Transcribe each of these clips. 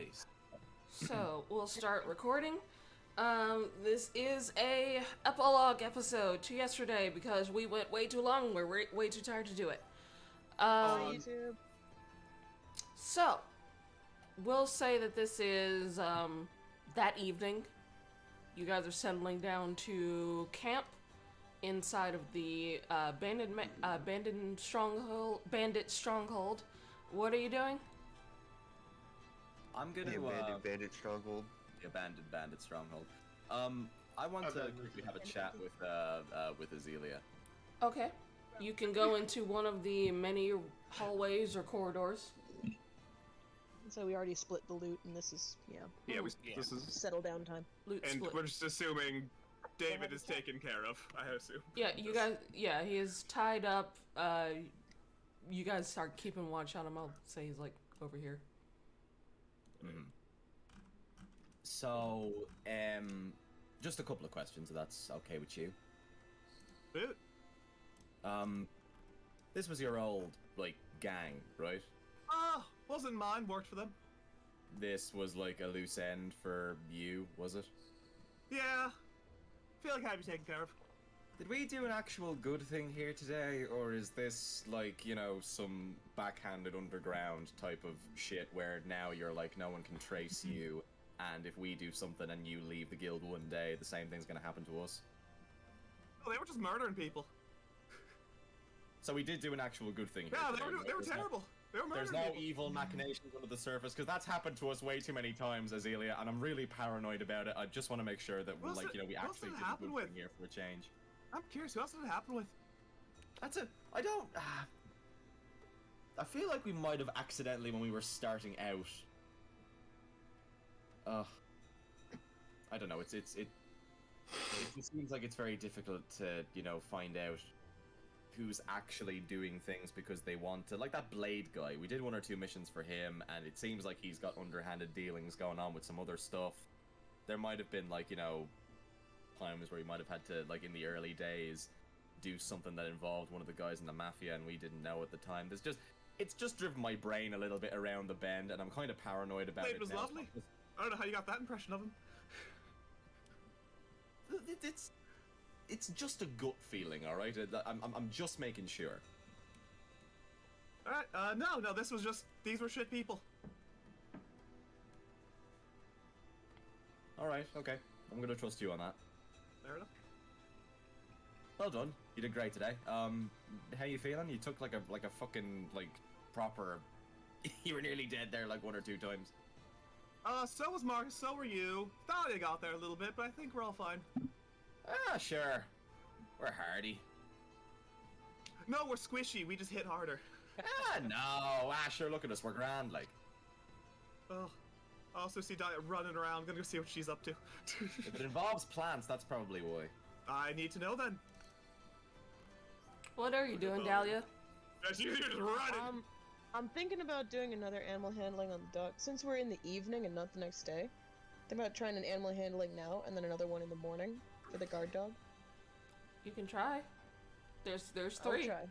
Nice. So, we'll start recording. This is a epilogue episode to yesterday because we went way too long. We're way too tired to do it. YouTube. So, we'll say that this is that evening. You guys are settling down to camp inside of the bandit stronghold. What are you doing? I'm gonna The abandoned bandit stronghold. the abandoned bandit stronghold. I want to quickly have a chat with Azealia. Okay. You can go into one of the many hallways or corridors. So we already split the loot, and this is, This is, settle down time. Loot and split. we're just assuming David is taken care of. I assume. Yeah, you guys. Yeah, he is tied up. You guys start keeping watch on him. I'll say he's like over here. Mm. So, just a couple of questions, if that's okay with you. Bit. This was your old, gang, right? Wasn't mine. Worked for them. This was like a loose end for you, was it? Yeah. Feel like I'd be taken care of. Did we do an actual good thing here today, or is this some backhanded underground type of shit where now you're like, no one can trace you, and if we do something and you leave the guild one day, the same thing's gonna happen to us? Oh, they were just murdering people. So we did do an actual good thing here Yeah, today, they were right? terrible. They were murdering There's no people. evil machinations under the surface, because that's happened to us way too many times, Azealia, and I'm really paranoid about it. I just want to make sure that, Who else did- we who else actually did it did a happen good with? thing here for a change. I'm curious. Who else did it happen with? That's it. I don't... I feel like we might have accidentally, when we were starting out... I don't know, it seems like it's very difficult to, find out who's actually doing things because they want to. Like that Blade guy, we did one or two missions for him, and it seems like he's got underhanded dealings going on with some other stuff. There might have been, times where he might have had to, in the early days, do something that involved one of the guys in the Mafia, and we didn't know at the time. It's just driven my brain a little bit around the bend, and I'm kind of paranoid about Blade it was now. lovely. I don't know how you got that impression of him. It's just a gut feeling, all right. I'm just making sure. All right. No. This was just these were shit people. All right, okay. I'm gonna trust you on that. Fair enough. Well done. You did great today. How you feeling? You took like a fucking proper. You were nearly dead there one or two times. So was Marcus. So were you. Thought you got there a little bit, but I think we're all fine. Sure. We're hardy. No, we're squishy. We just hit harder. No. Sure, look at us. We're grand, Oh. I also see Dahlia running around. Gonna go see what she's up to. If it involves plants, that's probably why. I need to know then. What are you doing, Dahlia? You're just running. I'm thinking about doing another animal handling on the dog. Since we're in the evening and not the next day, think about trying an animal handling now and then another one in the morning for the guard dog. You can try. There's I'll 3. try.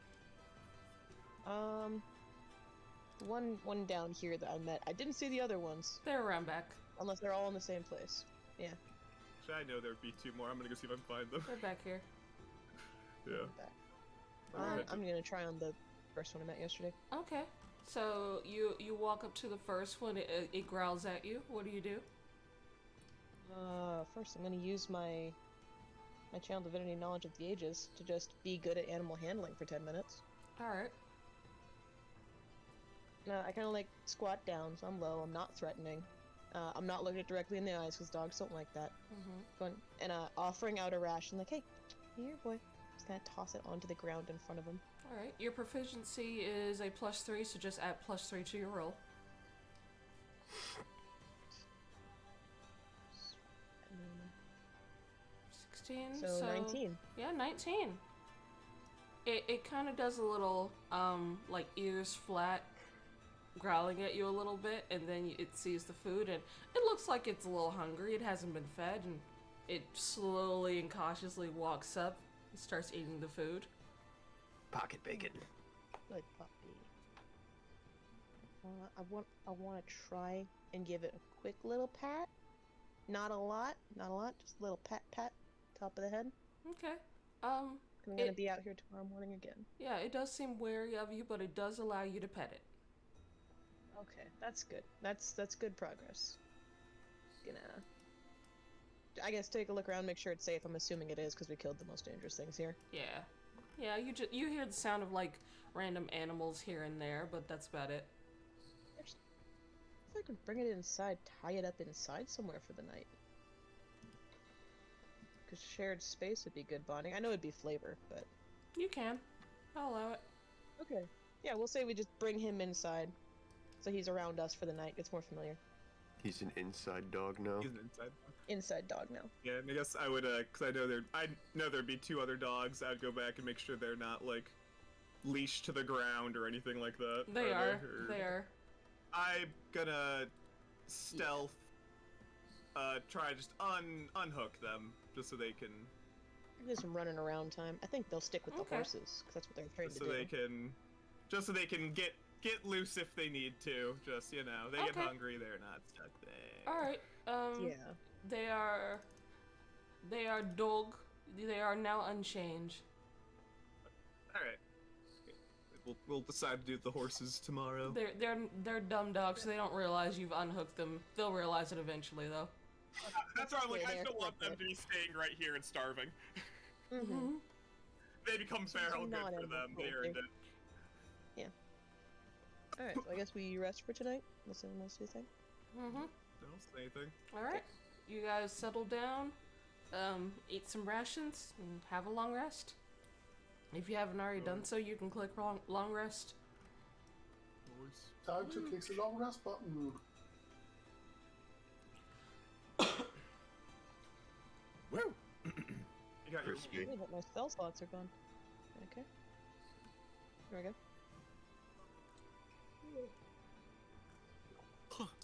One down here that I met. I didn't see the other ones, They're around back. unless they're all in the same place. Yeah. Actually, I know there'd be 2 more. I'm gonna go see if I can find them. They're back here. Yeah. Back. Alright. I'm gonna try on the first one I met yesterday. Okay. So you walk up to the first one. It growls at you. What do you do? First I'm gonna use my channel divinity knowledge of the ages to just be good at animal handling for 10 minutes. All right. I kind of squat down, so I'm low. I'm not threatening. I'm not looking it directly in the eyes because dogs don't like that. Mm-hmm. Going and offering out a ration, like, hey, here, boy. Just kind of toss it onto the ground in front of him. All right. Your proficiency is a +3, so just add +3 to your roll. 16. So 19. Yeah, 19. It kind of does a little ears flat, growling at you a little bit, and then it sees the food, and it looks like it's a little hungry. It hasn't been fed, and it slowly and cautiously walks up and starts eating the food. Pocket bacon. Good puppy. I want to try and give it a quick little pat. Not a lot, just a little pat pat, top of the head. Okay. I'm gonna be out here tomorrow morning again. Yeah, it does seem wary of you, but it does allow you to pet it. Okay, that's good. That's good progress. Gonna, I guess, take a look around, make sure it's safe. I'm assuming it is because we killed the most dangerous things here. Yeah. Yeah, you hear the sound of like random animals here and there, but that's about it. If I could bring it inside, tie it up inside somewhere for the night. Because shared space would be good bonding. I know it'd be flavor, but... You can. I'll allow it. Okay. Yeah, we'll say we just bring him inside. So he's around us for the night, gets more familiar. He's an inside dog now. He's an inside. Inside dog now. Yeah, and I guess I would, cause I know there'd be 2 other dogs. I'd go back and make sure they're not like leashed to the ground or anything like that. They are. They are. I'm gonna stealth, try just unhook them just so they can. Give some running around time. I think they'll stick with the horses because that's what they're trained to do. Just so they can get loose if they need to. Just they get hungry, they're not stuck there. All right. Yeah. They are dog. They are now unchanged. All right. We'll decide to do the horses tomorrow. They're dumb dogs, so they don't realize you've unhooked them. They'll realize it eventually, though. That's why I'm like, Yeah, I they're still want them quick. to be staying right here and starving. Mm-hmm. They become feral, good not for in them. the They earned it. Alright, so I guess we rest for tonight. Unless anyone else do anything. Mm-hmm. Don't say anything. All right. You guys settle down, eat some rations, and have a long rest. If you haven't already done so, you can click long rest. Time to click the long rest button. Woo! You got your Crispy. Hey, but my spell slots are gone. Okay. There we go.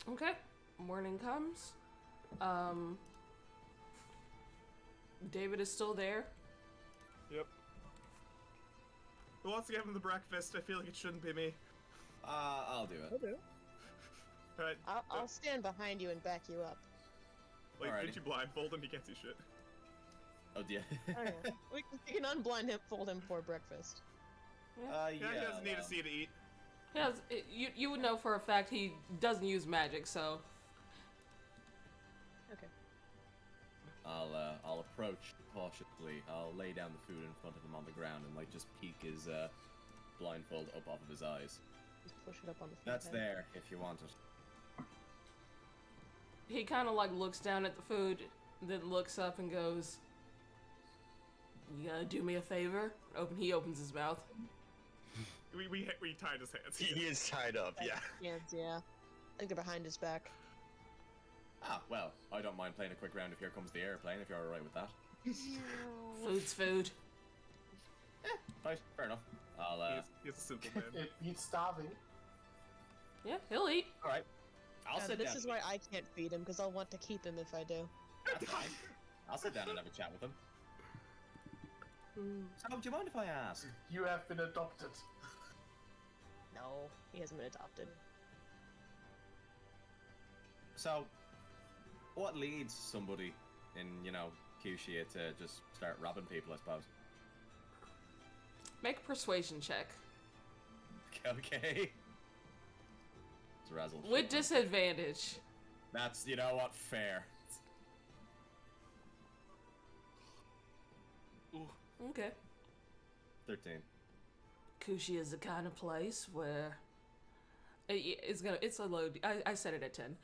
Okay. Morning comes. David is still there. Yep. Who wants to give him the breakfast? I feel like it shouldn't be me. I'll do it. I'll do. Alright. I'll stand behind you and back you up. Like, Alrighty. did you blindfold him? He can't see shit. Oh, yeah. Oh, yeah. we can unblind him, fold him for breakfast. Yeah, he doesn't need to see to eat. Yeah, you would know for a fact he doesn't use magic, so. Okay. I'll approach cautiously. I'll lay down the food in front of him on the ground and like just peek his blindfold up off of his eyes. Just push it up on the front That's head. there if you want it. He kind of like looks down at the food, then looks up and goes, "You gonna do me a favor?" He opens his mouth. We tied his hands. He is tied up, yeah. Yeah. I think they're behind his back. Ah, well, I don't mind playing a quick round if here comes the airplane, if you're alright with that. Food's food. Right, fair enough. I'll, He's a simple man. It beats starving. Yeah, he'll eat. alright. I'll sit This down. is why I can't feed him, because I'll want to keep him if I do. That's fine. I'll sit down and have a chat with him. So, do you mind if I ask? You have been adopted. No, he hasn't been adopted. So, what leads somebody in, Fuchsia to just start robbing people, I suppose? Make a persuasion check. Okay. It's razzle. With disadvantage. That's, what, fair. Okay. 13. Kushi is the kind of place where it's a low. I set it at 10.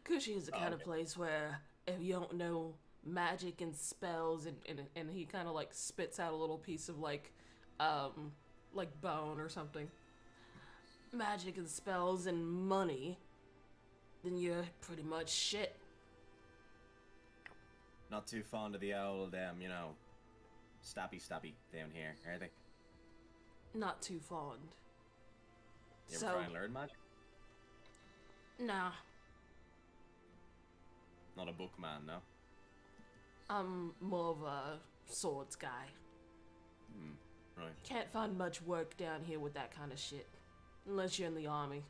Kushi is the kind of okay. place where if you don't know magic and spells and he kind of like spits out a little piece of like bone or something. Magic and spells and money, then you're pretty much shit. Not too fond of the old, stabby down here, are they? Not too fond. You ever try and learn magic? Nah, Not a book man, no? I'm more of a swords guy. Right. Can't find much work down here with that kind of shit. Unless you're in the army.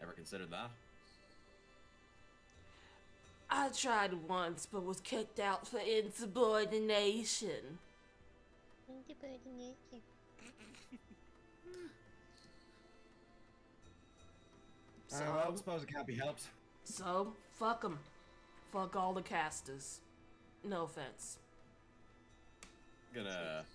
Ever considered that? I tried once, but was kicked out for insubordination. So, Well, I suppose it can't be helped. so fuck 'em. Fuck all the casters. No offense. Gonna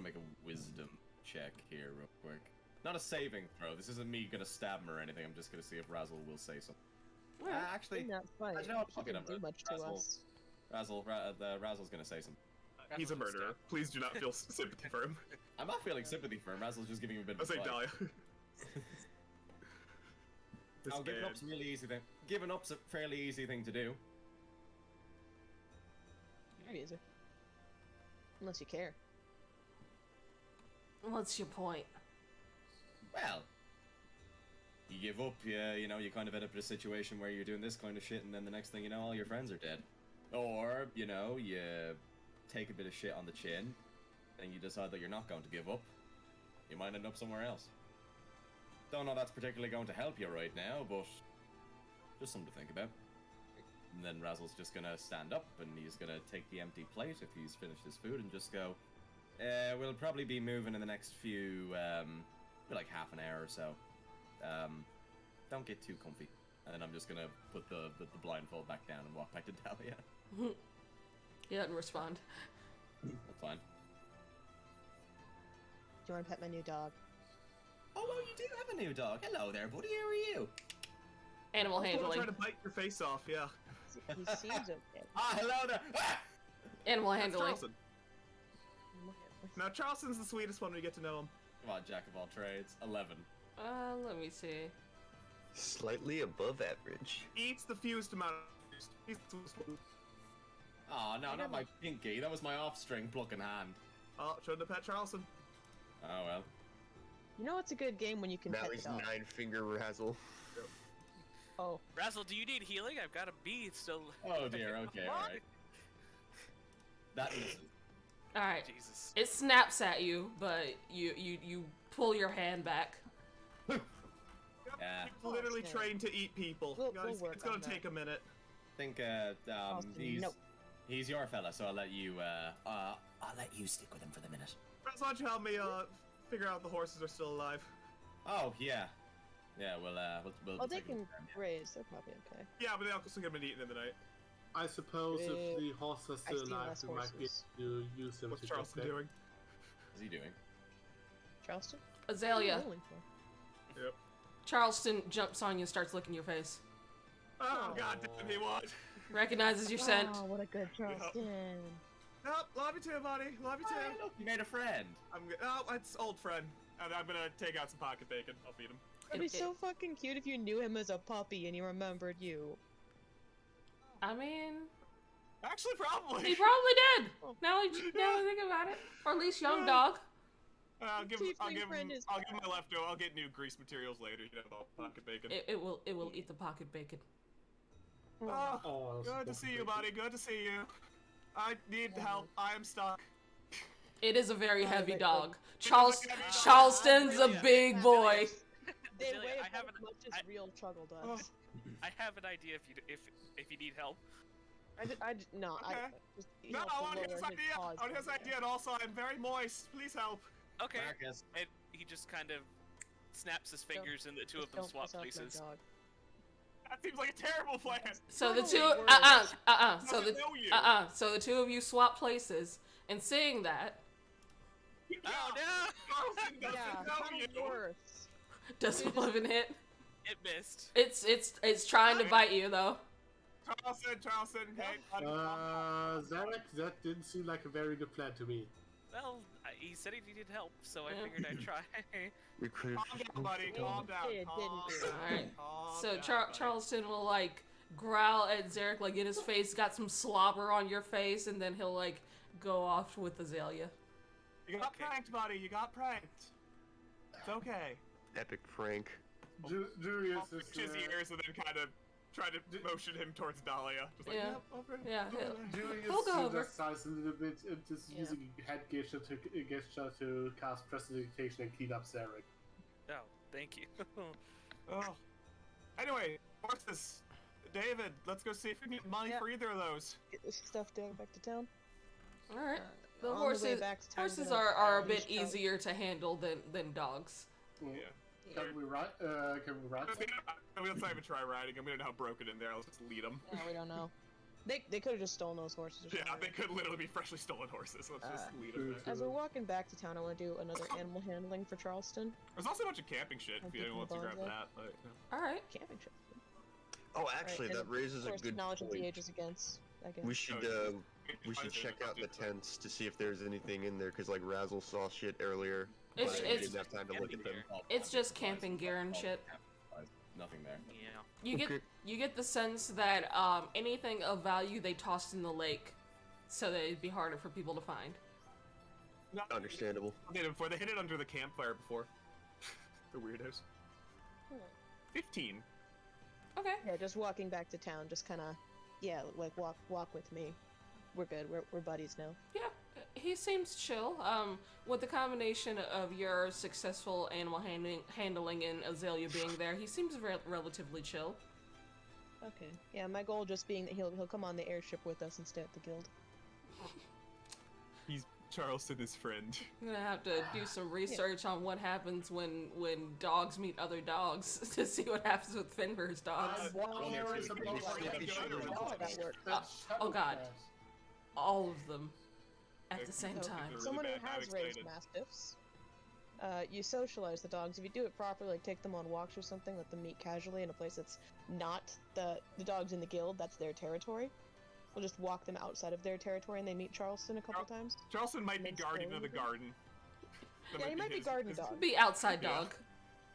make a wisdom check here real quick. Not a saving throw. This isn't me gonna stab him or anything. I'm just gonna see if Razzle will say something. Actually, In that fight, I know what he fucking didn't do I'm- much to Razzle. us. Razzle's gonna say something. He's a murderer. Please do not feel sympathy for him. I'm not feeling sympathy for him. Razzle's just giving him a bit I of say advice. Dahlia. This Oh, giving man. up's a really easy thing. Giving up's a fairly easy thing to do. Very easy. Unless you care. What's your point? Well, you give up, you know, you kind of end up in a situation where you're doing this kind of shit, and then the next thing you know, all your friends are dead. Or, you know, you take a bit of shit on the chin, and you decide that you're not going to give up. You might end up somewhere else. Don't know that's particularly going to help you right now, but just something to think about. And then Razzle's just gonna stand up, and he's gonna take the empty plate if he's finished his food, and just go, we'll probably be moving in the next few, like half an hour or so. Don't get too comfy. And then I'm just gonna put the blindfold back down and walk back to Dahlia. He doesn't respond. That's fine. Do you want to pet my new dog? Oh, well, you do have a new dog. Hello there, buddy. How are you? Animal I'm handling. trying to bite your face off, yeah. He seems okay. Ah, hello there. Ah! Animal That's handling. Charleston. Now, Charleston's the sweetest one when you get to know him. Come on, jack of all trades. 11. Let me see. Slightly above average. Eats the fewest amount of food. He's the sweetest one. Oh, no, not my pinky. That was my offstring plucking hand. Oh, shouldn't have pet Charleston. Oh, well. You know it's a good game when you can Now pet he's the dog. 9-finger Razzle. Oh. Razzle, do you need healing? I've got a bee still. Oh, dear. Okay, alright. That misses. Alright. Jesus. It snaps at you, but you pull your hand back. Yeah. He's literally Okay. trained to eat people. We'll Guys, work it's gonna on that. take a minute. I think, Nope. he's your fella, so I'll let you, I'll let you stick with him for the minute. Razzle, why don't you help me, figure out if the horses are still alive? Oh, yeah. Yeah, we'll Oh, they take a can look at them, yeah. graze. They're probably okay. Yeah, but they also get been eaten in the night. I suppose if the horse is I still see alive, less we might be horses. able to use them What's to Charleston get back. doing? What's he doing? Charleston? Azalea. What are you rolling for? Yep. Charleston jumps on you and starts licking your face. Oh, god damn, he won! Recognizes your scent. Oh, what a good Charleston. Nope, love you too, buddy. Love you Hey, too. look, you made a friend. Oh, it's old friend. And I'm gonna take out some pocket bacon. I'll feed him. It'd be so fucking cute if you knew him as a puppy and he remembered you. I mean, Actually, probably. he probably did. Oh. Now I think about it. Or at least young dog. I'll give Tiefling him friend is my leftover. I'll get new grease materials later. You know, pocket bacon. It will eat the pocket bacon. Oh, Oh, good to see you, buddy. Good to see you. I need help. I am stuck. It is a very heavy right, dog. right. Charleston's a big boy. They Azalea, weigh I about haven't- as much as I- real Chuggle Oh. does. I have an idea if you need help. No, Okay. just, No, have I to want lower his his idea. paws I want his down. idea, and also I'm very moist. Please help. Okay. Marcus. And he just kind of snaps his Don't- fingers, and the two of Just them don't swap piss off my places. dog. That seems like a terrible plan. So the Totally two works. so the know you. so the two of you swap places, and seeing that Oh no! Charleston doesn't Yeah, know kind you. of worse. doesn't live in hit. It missed. It's trying to bite you though. Charleston, hey, buddy. Zarek, that didn't seem like a very good plan to me. Well, he said he needed help, so I Yeah. figured I'd try. We could Calm down, buddy. Calm down. did, Calm didn't we? down. Alright. Calm So down, buddy. Charleston will like growl at Zarek, like in his face, got some slobber on your face, and then he'll like go off with Azalea. You got Okay. pranked, buddy. You got pranked. It's okay. epic prank. Julius I'll is. pinch his ears and then kind of try to motion him towards Dahlia. Just like, Yeah. yep, over. Yeah, over he'll- there. Julius He'll go over. just sighs a little bit and just Yeah. using head gesture to cast prestidigitation and clean up Zarek. Oh, thank you. Oh. Anyway, horses. David, let's go see if we can get money Yeah. for either of those. Get this stuff down back to town. All right. The On way horses back to town, horses gonna are a unleash bit Charlie. easier to handle than dogs. Mm. Yeah. Can we ride? Can we ride? them? Let's not even try riding them. We don't know how broken in there. Let's just lead them. Yeah, we don't know. They could have just stolen those horses. Or Yeah, something. they could literally be freshly stolen horses. Let's just lead them. true. As we're walking back to town, I want to do another animal handling for Charleston. There's also a bunch of camping shit if I'll anyone wants to keep grab them that. But, All right. Camping trip. Oh, actually, Alright, that and raises of a course, good knowledge of the point. ages against. I guess. We should check out the tents to see if there's anything in there, because like Razzle saw shit earlier. It's- but we it's- didn't have time to look at them. It's just camping gear and shit. Nothing there. Yeah. Okay. You get the sense that anything of value they tossed in the lake, so that it'd be harder for people to find. Understandable. They did it before. They hid it under the campfire before. The weirdos. 15. Okay. Yeah, just walking back to town, just kind of, yeah, like walk with me. We're good. We're buddies now. Yeah, he seems chill. With the combination of your successful animal handling and Azalea being there, he seems relatively chill. Okay. Yeah, my goal just being that he'll come on the airship with us and stay at the guild. He's Charleston, his friend. I'm gonna have to do some research on what happens when dogs meet other dogs to see what happens with Fenrir's dogs. I'm curious about How that works. That's oh god. class. All of them at the same So, time. Really someone who bad, I'm has raised excited. mastiffs, you socialize the dogs. If you do it properly, like take them on walks or something, let them meet casually in a place that's not the dogs in the guild, that's their territory. We'll just walk them outside of their territory and they meet Charleston a couple times. Charleston might be Makes guardian of the sense. garden. That Yeah, he might be his- garden his- dog. Be outside Yeah. dog.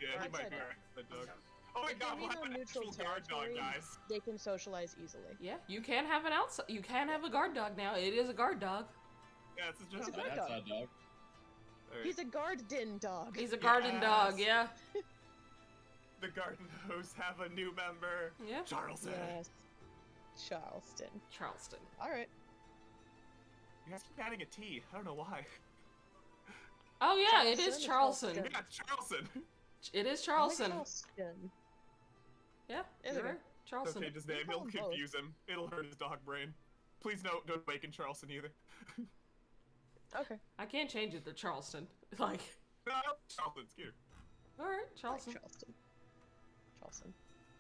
Yeah, he Outside might be dog. the dog. Oh my If god, they we'll meet have on an neutral actual guard dog, territory, guys. they can socialize easily. Yeah, you can have an outside. You can have a guard dog now. It is a guard dog. Yeah, it's a He's a job. guard dog. dog. He's a garden dog. He's a garden dog. Yeah. The garden hosts have a new member. Yeah. Charleston. Yes. Charleston. Charleston. Alright. You guys keep adding a T. I don't know why. Oh yeah, it is Charleston Charleston. or Yeah, it's Charleston. It is Charleston. Charleston. Yeah, Is you're it? right. Charleston. Don't change his name. call It'll them both. confuse him. It'll hurt his dog brain. Please don't awaken Charleston either. Okay. I can't change it to Charleston. Like, No, Charleston's cute. all right, Like Charleston. Charleston. Charleston.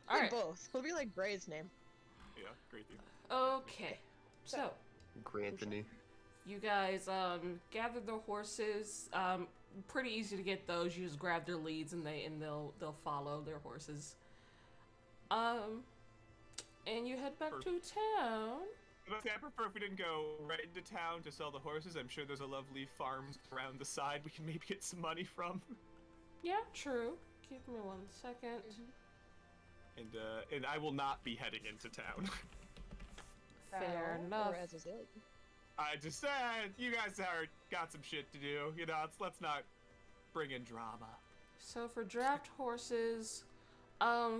All right. Both. It'll be like Bray's name. Yeah, great theme. Okay. So, Granthony. you guys gather the horses. Pretty easy to get those. You just grab their leads and they'll follow their horses. And you head back to town. But I prefer if we didn't go right into town to sell the horses. I'm sure there's a lovely farms around the side we can maybe get some money from. Yeah, true. Give me 1 second. And I will not be heading into town. Fair Or enough. as Azalea. I just said you guys are got some shit to do. You know, let's not bring in drama. So for draft horses,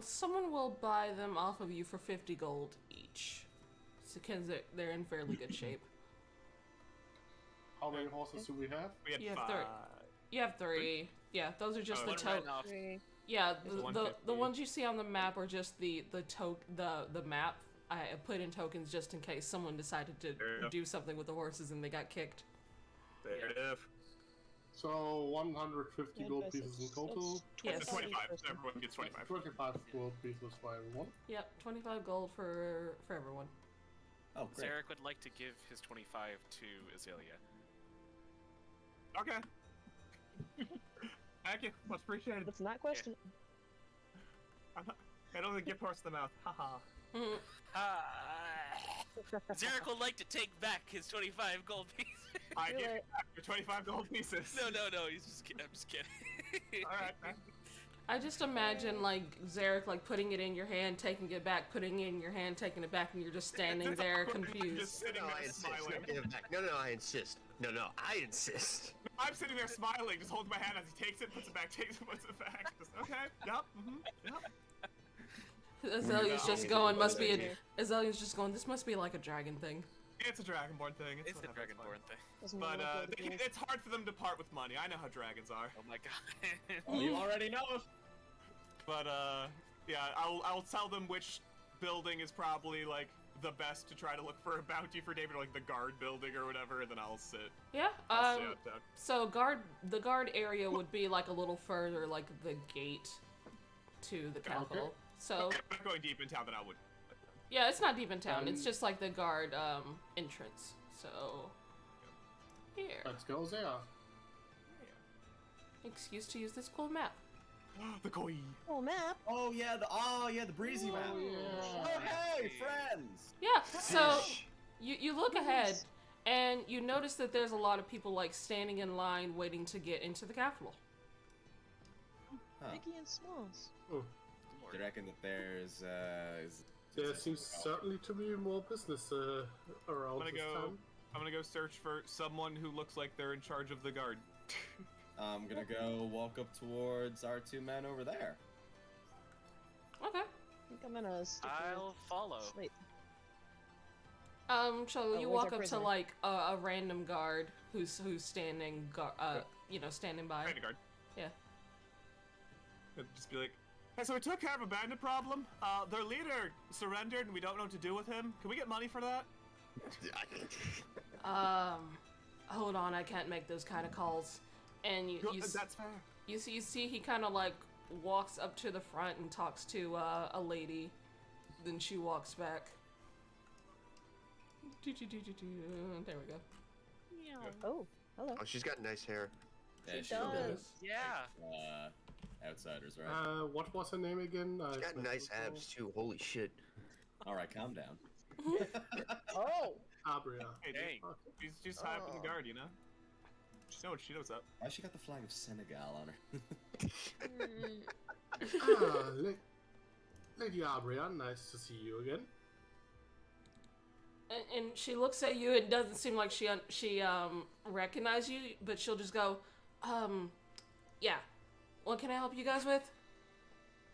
someone will buy them off of you for 50 gold each. Because they're in fairly good shape. How many horses do we have? We had You have 5. You have 3. Yeah, those are just Oh, the One tote. ran off. Three. Yeah, There's the 150. ones you see on the map are just the map. I put in tokens just in case someone decided to Fair enough. do something with the horses and they got kicked. There it is. So 150 Yeah, gold that's- pieces in total. Yes. It's 25. So everyone gets 25. 25 gold pieces for everyone. Yep, 25 gold for everyone. Oh, great. Zarek would like to give his 25 to Azalea. Okay. Thank you. Much appreciated. Let's not question it. I don't think gift horse in the mouth. Haha. Mhm. Zarek would like to take back his 25 gold pieces. I Do give you it. back your 25 gold pieces. No, he's just kidding. I'm just kidding. Alright, man. I just imagine like Zarek like putting it in your hand, taking it back, putting it in your hand, taking it back, and you're just standing there I'm confused. just sitting No, I there insist. smiling. No, give it back. No, I insist. No, I insist. I'm sitting there smiling, just holding my hand as he takes it, puts it back, takes it, puts it back. Just, okay, yep, yep. Azalea's Yeah, just I'll going, do must that be here. Azalea's just going, this must be like a dragon thing. It's a Dragonborn thing. It's the whatever, it's fine. Dragonborn thing. Doesn't But matter what it is. it's hard for them to part with money. I know how dragons are. Oh my god. Oh, you already know. But yeah, I'll tell them which building is probably like the best to try to look for a bounty for David, or like the guard building or whatever, and then I'll sit. Yeah. I'll sit outside. So the guard area would be like a little further, like the gate to the capital. So Okay, if I'm going deep in town, then I would. yeah, it's not deep in town. It's just like the guard entrance. So here, Let's go there. excuse to use this cool map. The koi. Oh, map. Oh yeah, the breezy map. yeah. Oh hey, friends. Yeah. So you look ahead and you notice that there's a lot of people like standing in line waiting to get into the capital. Huh. Biggie and Smalls. Do you reckon that there's There seems certainly to be more business around I'm this gonna go. time. I'm gonna go search for someone who looks like they're in charge of the guard. I'm gonna go walk up towards our two men over there. Okay. I think I'm gonna stick I'll follow. Wait. So you where's walk our up to prisoner? like a random guard who's standing, standing by. Kind of guard. Yeah. I'd just be like, hey, so we took care of a bandit problem. Their leader surrendered, and we don't know what to do with him. Can we get money for that? Hold on, I can't make those kind of calls. And you That's fair. you see he kind of like walks up to the front and talks to a lady. Then she walks back. There we go. Oh, hello. Oh, she's got nice hair. Yeah, She does. Yeah. Outsiders, right? What was her name again? She's got nice abs too. Holy shit. All right, calm down. Oh. Abria. Hey, Dang. she's just high up in the guard, you know? She knows up. Why she got the flag of Senegal on her? Lady Abria, nice to see you again. And she looks at you. It doesn't seem like she recognizes you, but she'll just go, yeah. What can I help you guys with?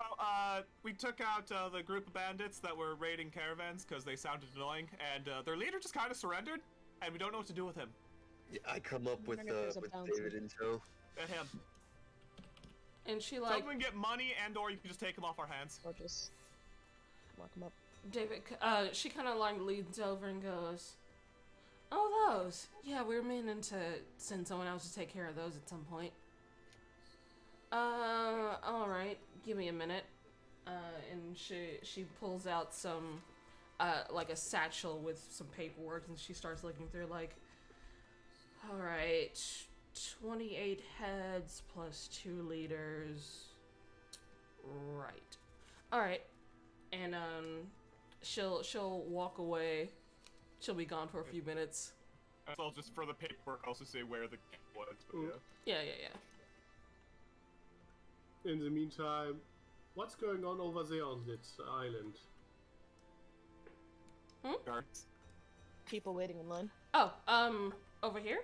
Oh, we took out the group of bandits that were raiding caravans because they sounded annoying, and their leader just kind of surrendered, and we don't know what to do with him. Yeah, I come up with wonder if there's a bounty. David in tow. Him. And she So like, we can get money, and/or you can just take him off our hands. Or just lock him up. David, she kind of like leans over and goes, oh, those. Yeah, we were meaning to send someone else to take care of those at some point. Alright, give me a minute. And she pulls out some, like a satchel with some paperwork, and she starts looking through like, alright, 28 heads plus 2 leaders. Right. Alright. And, she'll walk away. She'll be gone for a few minutes. As well, just for the paperwork, also say where the camp was. But Ooh. yeah. Yeah. In the meantime, what's going on over there on this island? Guards. People waiting in line. Oh, over here?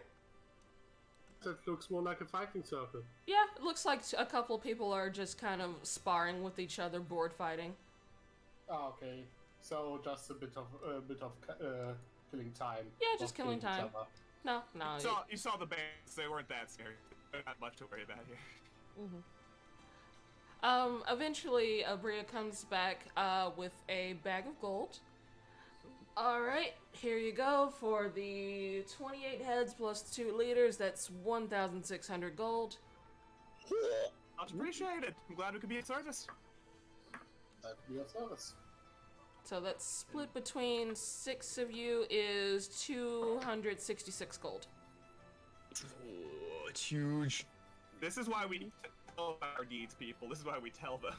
That looks more like a fighting circle. Yeah, it looks like a couple people are just kind of sparring with each other, board fighting. Oh, okay. So just a bit of killing time. Yeah, not just killing each time. other. No. You saw the bands. They weren't that scary. There's not much to worry about here. Eventually, Bria comes back with a bag of gold. Alright, here you go for the 28 heads plus 2 leaders. That's 1,600 gold. Much appreciated. I'm glad we could be of service. That would be of service. So that's split between 6 of you is 266 gold. Oh, it's huge. This is why we tell our deeds, people. This is why we tell them.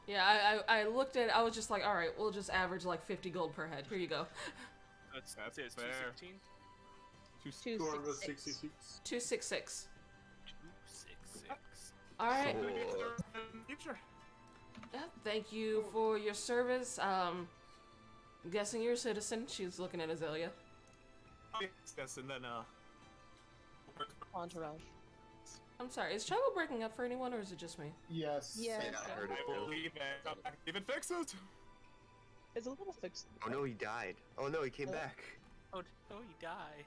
Yeah, I looked at it, I was just like, alright, we'll just average like 50 gold per head. Here you go. That's fair. 216? 266. 266. 266. Alright. Gonna be of service in the future. Yeah, thank you for your service. I'm guessing you're a citizen. She's looking at Azalea. Oh, yes, and then Entourage. I'm sorry, is trouble breaking up for anyone or is it just me? Yes. Yeah. Yeah, I heard it I will too. leave it. If it fixes. It's a little fixed. Oh no, he died. Oh no, he came back. Oh, no, he died.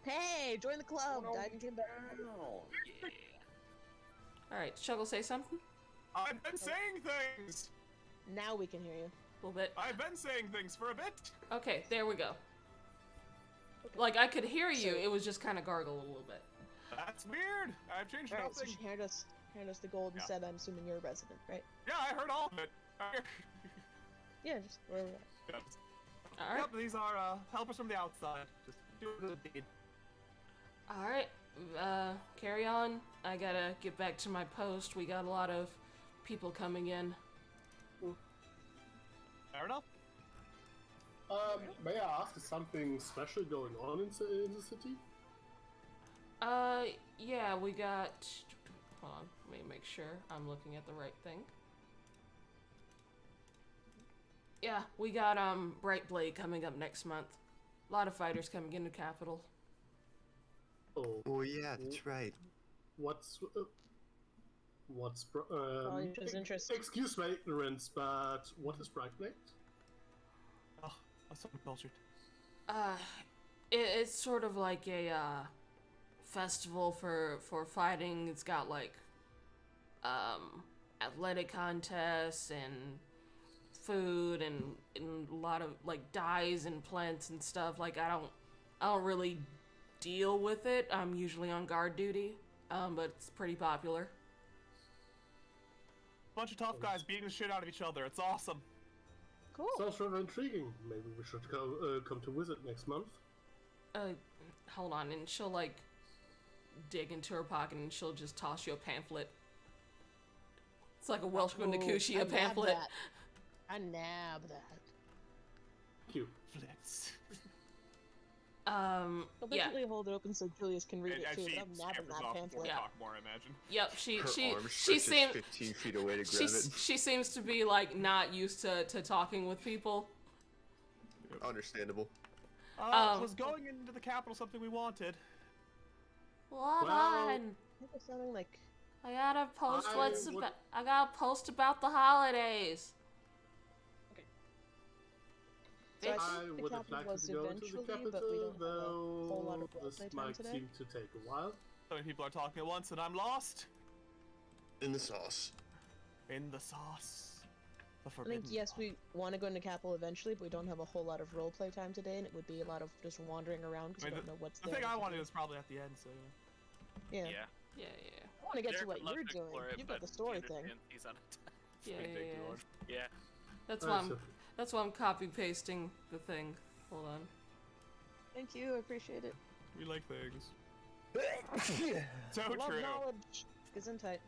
Hey, join the club. Died and came back. Yeah. Alright, Shuggle say something? I've been saying things. Now we can hear you. A little bit. I've been saying things for a bit. Okay, there we go. Okay. Like, I could hear you, So- it was just kind of gargled a little bit. That's weird. I've changed Alright, so nothing. she handed us the gold and Yeah. said, I'm assuming you're a resident, right? Yeah, I heard all of it. Yeah, just where we're at. Yes. Alright. Yep, these are helpers from the outside. Just do a good deed. Alright. Carry on. I gotta get back to my post. We got a lot of people coming in. Fair enough. May I ask, is something special going on in the city? Yeah, we got... Hold on, let me make sure I'm looking at the right thing. Yeah, we got, Brightblade coming up next month. A lot of fighters coming into Capital. Oh, Oh yeah, that's right. what's just interesting. excuse my ignorance, but what is Brightblade? Oh, that's so cultured. It's sort of like a, festival for fighting. It's got, like, athletic contests and food and a lot of, like, dyes and plants and stuff. Like, I don't really deal with it. I'm usually on guard duty, but it's pretty popular. Bunch of tough guys beating the shit out of each other. It's awesome. Cool. Sounds rather intriguing. Maybe we should come to visit next month. Hold on, and she'll, like, dig into her pocket and she'll just toss you a pamphlet. It's like a Welsh going to I Kushia nab pamphlet. that. I nab that. Cute. Flips. I'll Yeah. basically hold it open so Julius can read And it too, she but I'm nabbing scampers that off before pamphlet. we Yeah. talk more, I imagine. Yep, Her she arm she stretches seems 15 feet away to grab it. she seems to be like not used to talking with people. Understandable. Was going into the capital something we wanted? Hold Well- on. It's sounding like I gotta post would- I gotta post about the holidays. So I Bitch. I think the would have capital liked was to go to the eventually, capital, but we don't have a whole lot though of this roleplay time might today. seem to take a while. So many people are talking at once and I'm lost. In the sauce. In the sauce. The I forbidden think yes, sauce. we want to go into capital eventually, but we don't have a whole lot of roleplay time today, and it would be a lot of just wandering around because I we mean, don't know what's The there. thing I to wanted do. is probably at the end, so Yeah. Yeah. Yeah. I want to get to Derek what would love you're to doing. explore it, You've got but the story you thing. understand he's on a Yeah, Big yeah, too yeah. hard. Yeah. That's why I'm copy pasting the thing. Hold on. Thank you, I appreciate it. We like things. So Love true. knowledge. Gesundheit.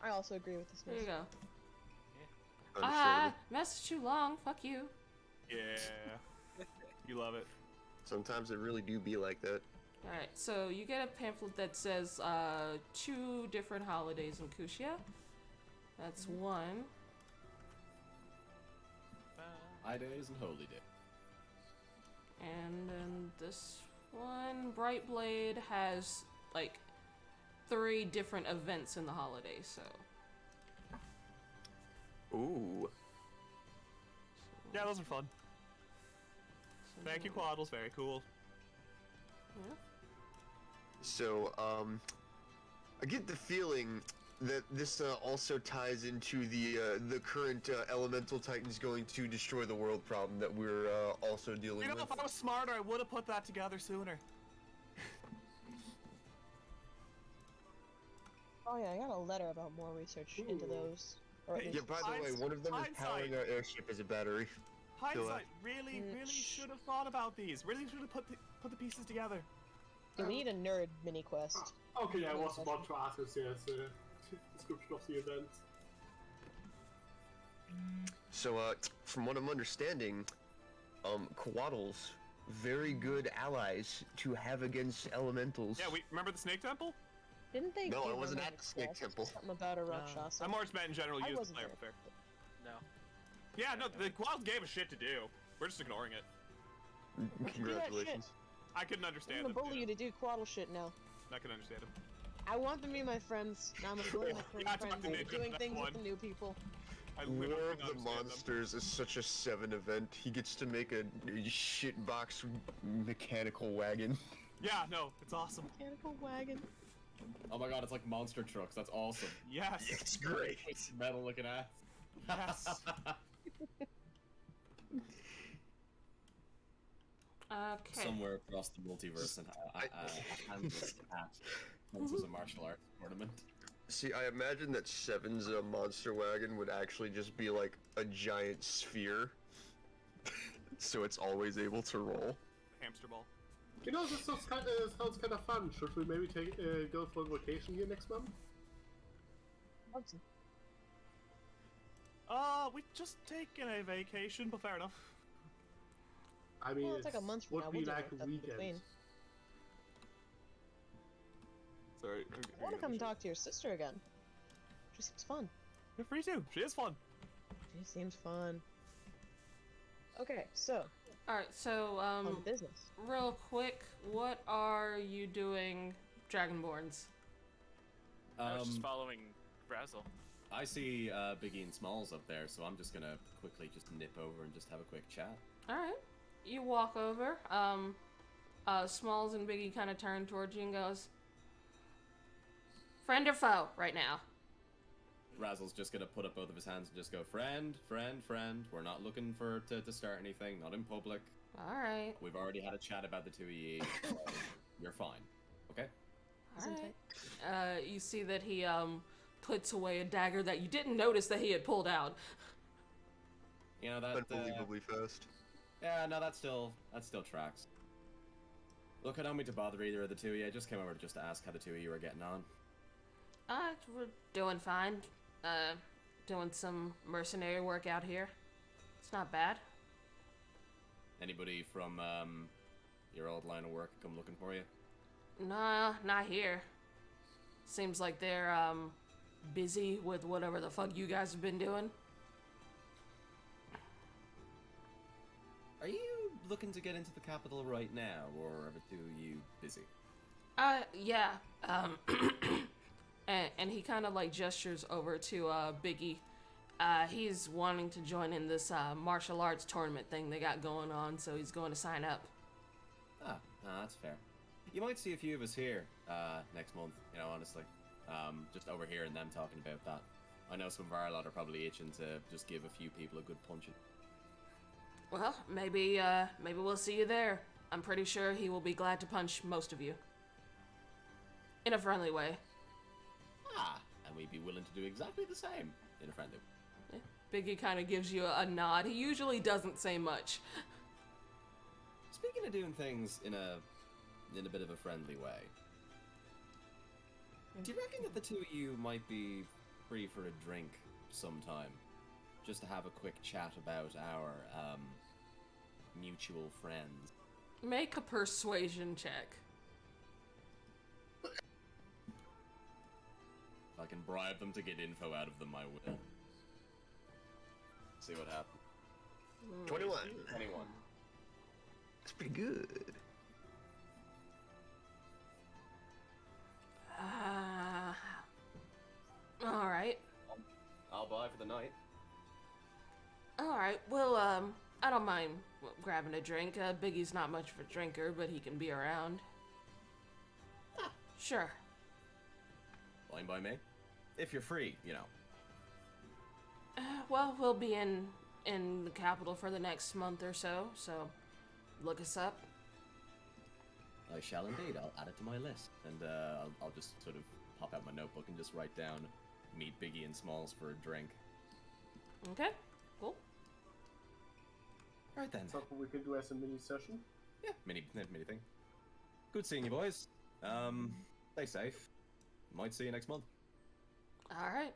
I also agree with this. There you miss. go. Understandable. Message too long. Fuck you. Yeah. You love it. Sometimes it really do be like that. Alright, so you get a pamphlet that says 2 different holidays in Kushia. That's one. High days and holy days. And then this one, Brightblade, has like 3 different events in the holidays, so. Ooh. Yeah, those are fun. Thank you, Quaddles. Very cool. Yeah. So, I get the feeling that this also ties into the current elemental titans going to destroy the world problem that we're also dealing You know, with. if I was smarter, I would have put that together sooner. Oh yeah, I got a letter about more research into those. Or at Hey, Yeah, least by the way, one of them is powering Hindsight. our airship as a battery. Hindsight really Mm, should have thought about these. Really should have put the pieces together. we need a nerd mini quest. Okay, yeah, I was about to ask us, yes, description of the event. So, from what I'm understanding, Quaddles, very good allies to have against elementals. Yeah, we remember the Snake Temple? Didn't they? No, I give wasn't them at a the Snake quest? Temple. Something about a Rakshasa. I'm more just meant in general I use the wasn't player there. fair. No. Yeah, no, the Quaddles gave a shit to do. We're just ignoring it. Congratulations. I couldn't I'm understand gonna them. bully you to do Quaddle shit now. I can understand them. I want them to be my friends. Now I'm gonna bully my Yeah, I talked friends to into Nick doing about things that with the one. new people. I War literally of couldn't the understand them. Monsters is such a 7 event. He gets to make a shitbox mechanical wagon. Yeah, no, it's awesome. Mechanical wagon. Oh my god, it's like monster trucks. That's awesome. Yes. It's great. Metal looking ass. Yes. Okay. Somewhere across the multiverse, and a handless cat comes as a martial arts tournament. See, I imagine that Seven's monster wagon would actually just be like a giant sphere, so it's always able to roll. Hamster ball. You know, this sounds kind of fun. Should we maybe go for a vacation here next month? We've just taken a vacation, but fair enough. I mean, Well, it's like a month from would now. be We'll do like it a in weekend. between. Sorry. I want to come and talk to your sister again. She seems fun. You're free too. She is fun. She seems fun. Okay, so Alright, so, on to business. real quick, what are you doing, Dragonborns? I was just following Razzle. I see Biggie and Smalls up there, so I'm just gonna quickly just nip over and just have a quick chat. Alright. You walk over, Smalls and Biggie kind of turn towards you and goes, friend or foe right now? Razzle's just gonna put up both of his hands and just go, friend, friend, friend. We're not looking to start anything, not in public. Alright. We've already had a chat about the two of you, so you're fine. Okay? Alright. You see that he, puts away a dagger that you didn't notice that he had pulled out. You know, that, Unbelievably fast. yeah, no, that still tracks. Look, I don't mean to bother either of the two of you. I just came over just to ask how the two of you were getting on. We're doing fine. Doing some mercenary work out here. It's not bad. Anybody from, your old line of work come looking for you? Nah, not here. Seems like they're, busy with whatever the fuck you guys have been doing. Are you looking to get into the capital right now, or are the two of you busy? Yeah. And he kind of like gestures over to Biggie. He's wanting to join in this martial arts tournament thing they got going on, so he's going to sign up. Ah, no, that's fair. You might see a few of us here next month, you know, honestly. Just overhearing them talking about that. I know some of our lot are probably itching to just give a few people a good punching. Well, maybe we'll see you there. I'm pretty sure he will be glad to punch most of you. In a friendly way. Ah, and we'd be willing to do exactly the same in a friendly way. Biggie kind of gives you a nod. He usually doesn't say much. Speaking of doing things in a bit of a friendly way, do you reckon that the two of you might be free for a drink sometime? Just to have a quick chat about our, mutual friends. Make a persuasion check. If I can bribe them to get info out of them, I will. See what happens. 21. 21. That's pretty good. Alright. I'll buy for the night. Alright, well, I don't mind grabbing a drink. Biggie's not much of a drinker, but he can be around. Sure. Fine by me. If you're free, you know. Well, we'll be in the capital for the next month or so look us up. I shall indeed. I'll add it to my list. And I'll just sort of pop out my notebook and just write down meet Biggie and Smalls for a drink. Okay, cool. Right then. Something we could do as a mini session. Yeah, mini thing. Good seeing you boys. Stay safe. Might see you next month. Alright.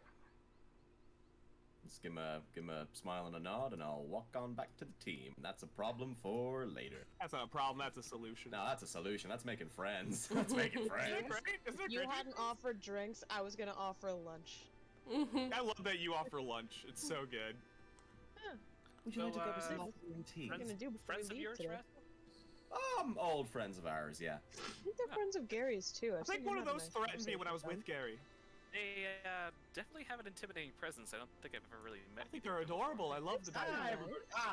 Just give him a smile and a nod, and I'll walk on back to the team. That's a problem for later. That's not a problem. That's a solution. No, that's a solution. That's making friends. That's making Isn't friends. it great? Isn't it You great? hadn't offered drinks, I was gonna offer lunch. I love that you offer lunch. It's so good. Would you So, like to go for some uh, afternoon tea? What are you gonna do before Friends we of leave yours, today? Razzle? Old friends of ours, yeah. I think they're friends of Gary's too. I think one of those threatened me when I was with Gary. They definitely have an intimidating presence. I don't think I've ever really met. I think they're adorable. I love the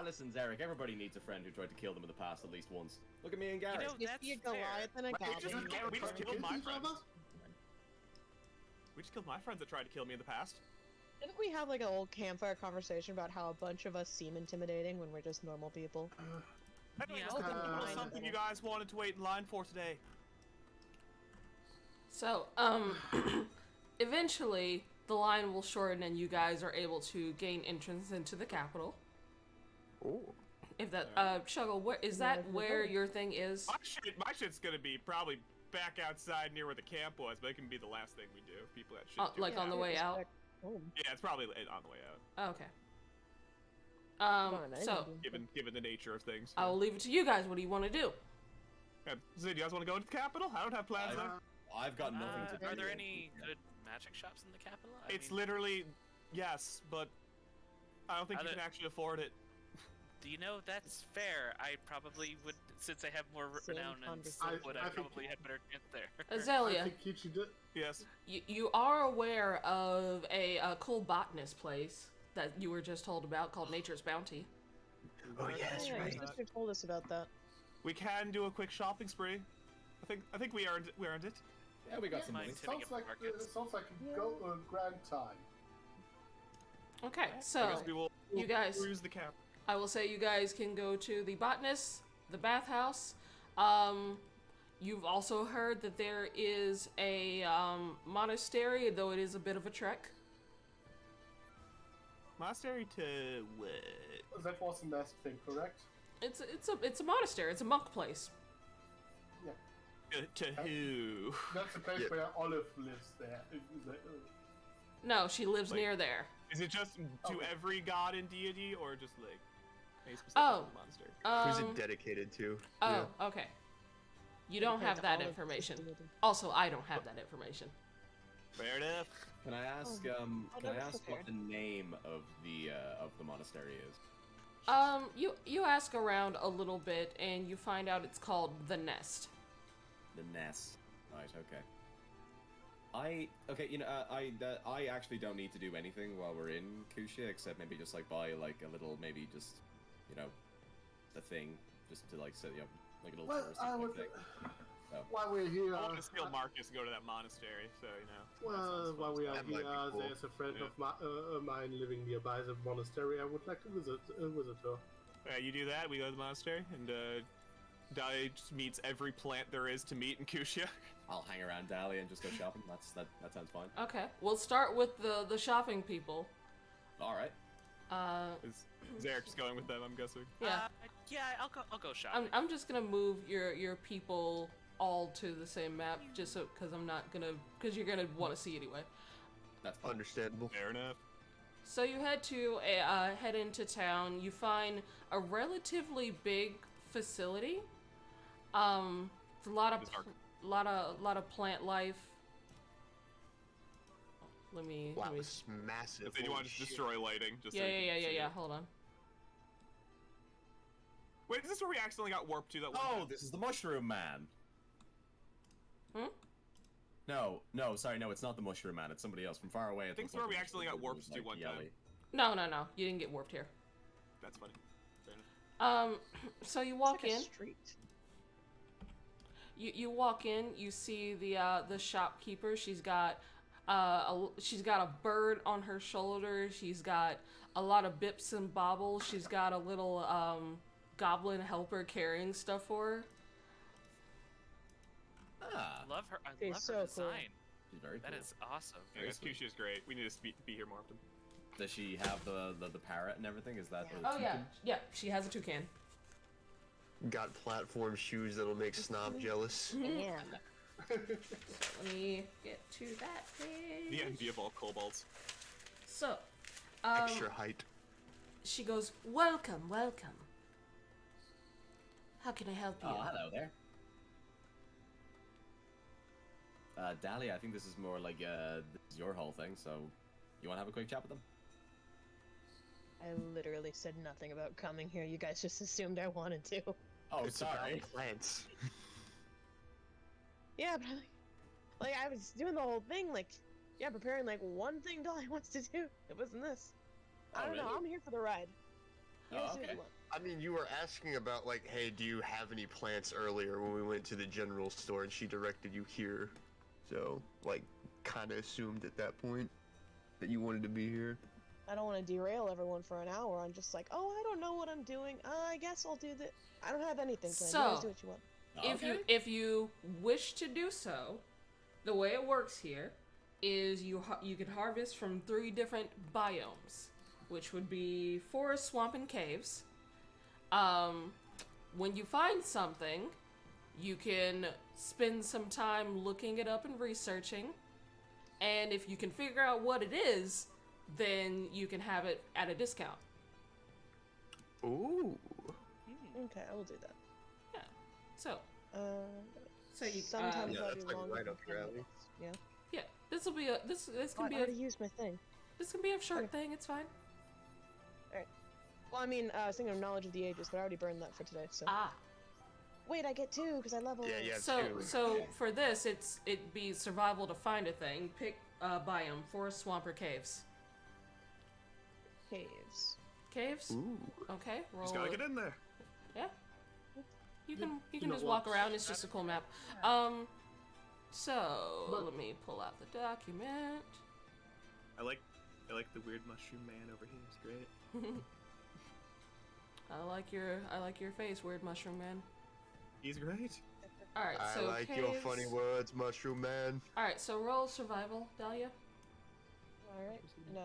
Listen, Zarek, everybody needs a friend who tried to kill them in the past at least once. Look at me and Gary. You know, You that's see a fair. Goliath and a goblin. We just killed my friends. Lava? We just killed my friends that tried to kill me in the past. Didn't we have like an old campfire conversation about how a bunch of us seem intimidating when we're just normal people? Anyway, Yeah. what was something you guys wanted to wait in line for today? So, eventually, the line will shorten and you guys are able to gain entrance into the capital. Oh. If that, Shuggle, is that where your thing is? My shit's gonna be probably back outside near where the camp was, but it can be the last thing we do. People that shit. Like on the way out? Yeah, it's probably on the way out. Oh, okay. So, Given the nature of things. I will leave it to you guys. What do you want to do? So, do you guys want to go to the capital? I don't have plans there. I've got nothing to do. Are there any good magic shops in the capital? It's literally, yes, but I don't think you Are can actually afford it. Do you know, that's fair. I probably would, since I have more renown and would I probably had better chance there. Azalea, I think you should do. Yes. you are aware of a cool botanist place that you were just told about called Nature's Bounty. Oh yes, Yeah, right. your sister told us about that. We can do a quick shopping spree. I think we earned it. Yeah, we got some money. Mine's hitting Sounds up like markets. sounds like a grand time. Okay, I so guess we will. you guys- Use the cap. I will say you guys can go to the botanist, the bathhouse. You've also heard that there is a monastery, though it is a bit of a trek. Monastery to what? That was the last thing, correct? It's a monastery. It's a monk place. To who? That's the place Yeah. where Olive lives there. No, she lives Like- near there. Is it just to Okay. every god and deity, or just like a specific Oh. monastery? Who's Um, it dedicated to? oh, okay. You don't Compared have to that Olive, information. it's a Also, I don't have that information. Fair enough. Can I ask? Oh, Can I that was ask what prepared. the name of the monastery is? You ask around a little bit, and you find out it's called the Nest. The Nest. Right. Okay. You know, I actually don't need to do anything while we're in Kushia, except maybe just like buy like a little, maybe just, you know, a thing just to like set you up like a little Well, touristy I type would. thing. While we're here, I want to steal Marcus to go to that monastery, so you know. well, while we are That might be here, cool. there's a friend Yeah. of mine living nearby the monastery. I would like to visit her. Yeah, you do that. We go to the monastery, and Dahlia just meets every plant there is to meet in Kushia. I'll hang around Dahlia and just go shopping. That sounds fine. Okay, we'll start with the shopping people. All right. Is Eric just going with them? I'm guessing. Yeah. Yeah, I'll go shopping. I'm just gonna move your people all to the same map, just so because you're gonna want to see anyway. That's fine. Understandable. Fair enough. So you head into town. You find a relatively big facility. It's a lot of It's dark. lot of plant life. Let me. Wow, let me it's massive. If you want to just destroy lighting, just so yeah, you can see yeah. it. Hold on. Wait, is this where we accidentally got warped to that one? Oh, time? this is the Mushroom Man. Hmm? No, sorry, no, it's not the Mushroom Man. It's somebody else from far away. I think it's where we accidentally got warped to one time. No. You didn't get warped here. That's funny. Fair enough. So you It's walk like a in. street. You walk in. You see the shopkeeper. She's got a bird on her shoulder. She's got a lot of bips and bobbles. She's got a little goblin helper carrying stuff for her. Ah, I love her. I Okay, love so her cool. design. she's very cool. That is awesome. I guess Kushia is great. We need to be here more often. Does she have the parrot and everything? Is that? Yeah. Oh yeah. She has a toucan. Got platform shoes that'll make Snob jealous. Damn. Let me get to that page. The envy of all kobolds. So, Extra height. she goes, welcome. How can I help you? Oh, hello there. Dahlia, I think this is more like this is your whole thing. So, you want to have a quick chat with them? I literally said nothing about coming here. You guys just assumed I wanted to. Oh, It's sorry. about plants. Yeah, but like I was doing the whole thing, like, yeah, preparing like one thing Dolly wants to do. It wasn't this. I Oh, don't know. really? I'm here for the ride. You Oh, guys do what okay. you want. I mean, you were asking about, like, hey, do you have any plants earlier when we went to the general store, and she directed you here. So, like, kind of assumed at that point. that you wanted to be here. I don't want to derail everyone for an hour on just like, oh, I don't know what I'm doing. I guess I'll do that. I don't have anything planned. You guys do what you want. If you wish to do so, the way it works here is you can harvest from 3 different biomes, which would be forest, swamp, and caves. When you find something, you can spend some time looking it up and researching, and if you can figure out what it is, then you can have it at a discount. Ooh. Okay, I will do that. Yeah. So you sometimes I'll that's be like longer right than up your 10 alley. minutes. Yeah. Yeah. This will be a this can be I a already used my thing. this can be a short thing. It's fine. Well, I mean, I was thinking of knowledge of the ages, but I already burned that for today. So. Wait, I get 2 because I leveled. Yeah, So 2. so for this, it'd be survival to find a thing. Pick biome: forest, swamp, or caves. Caves. Caves. Ooh. Okay. Roll. Just gotta get in there. Yeah. You can know just walk what? around. It's just a cool map. So let me pull out the document. I like the weird mushroom man over here. It's great. I like your face, weird mushroom man. He's great. All right. I So like caves. your funny words, Mushroom Man. All right. So roll survival, Dahlia. All right. And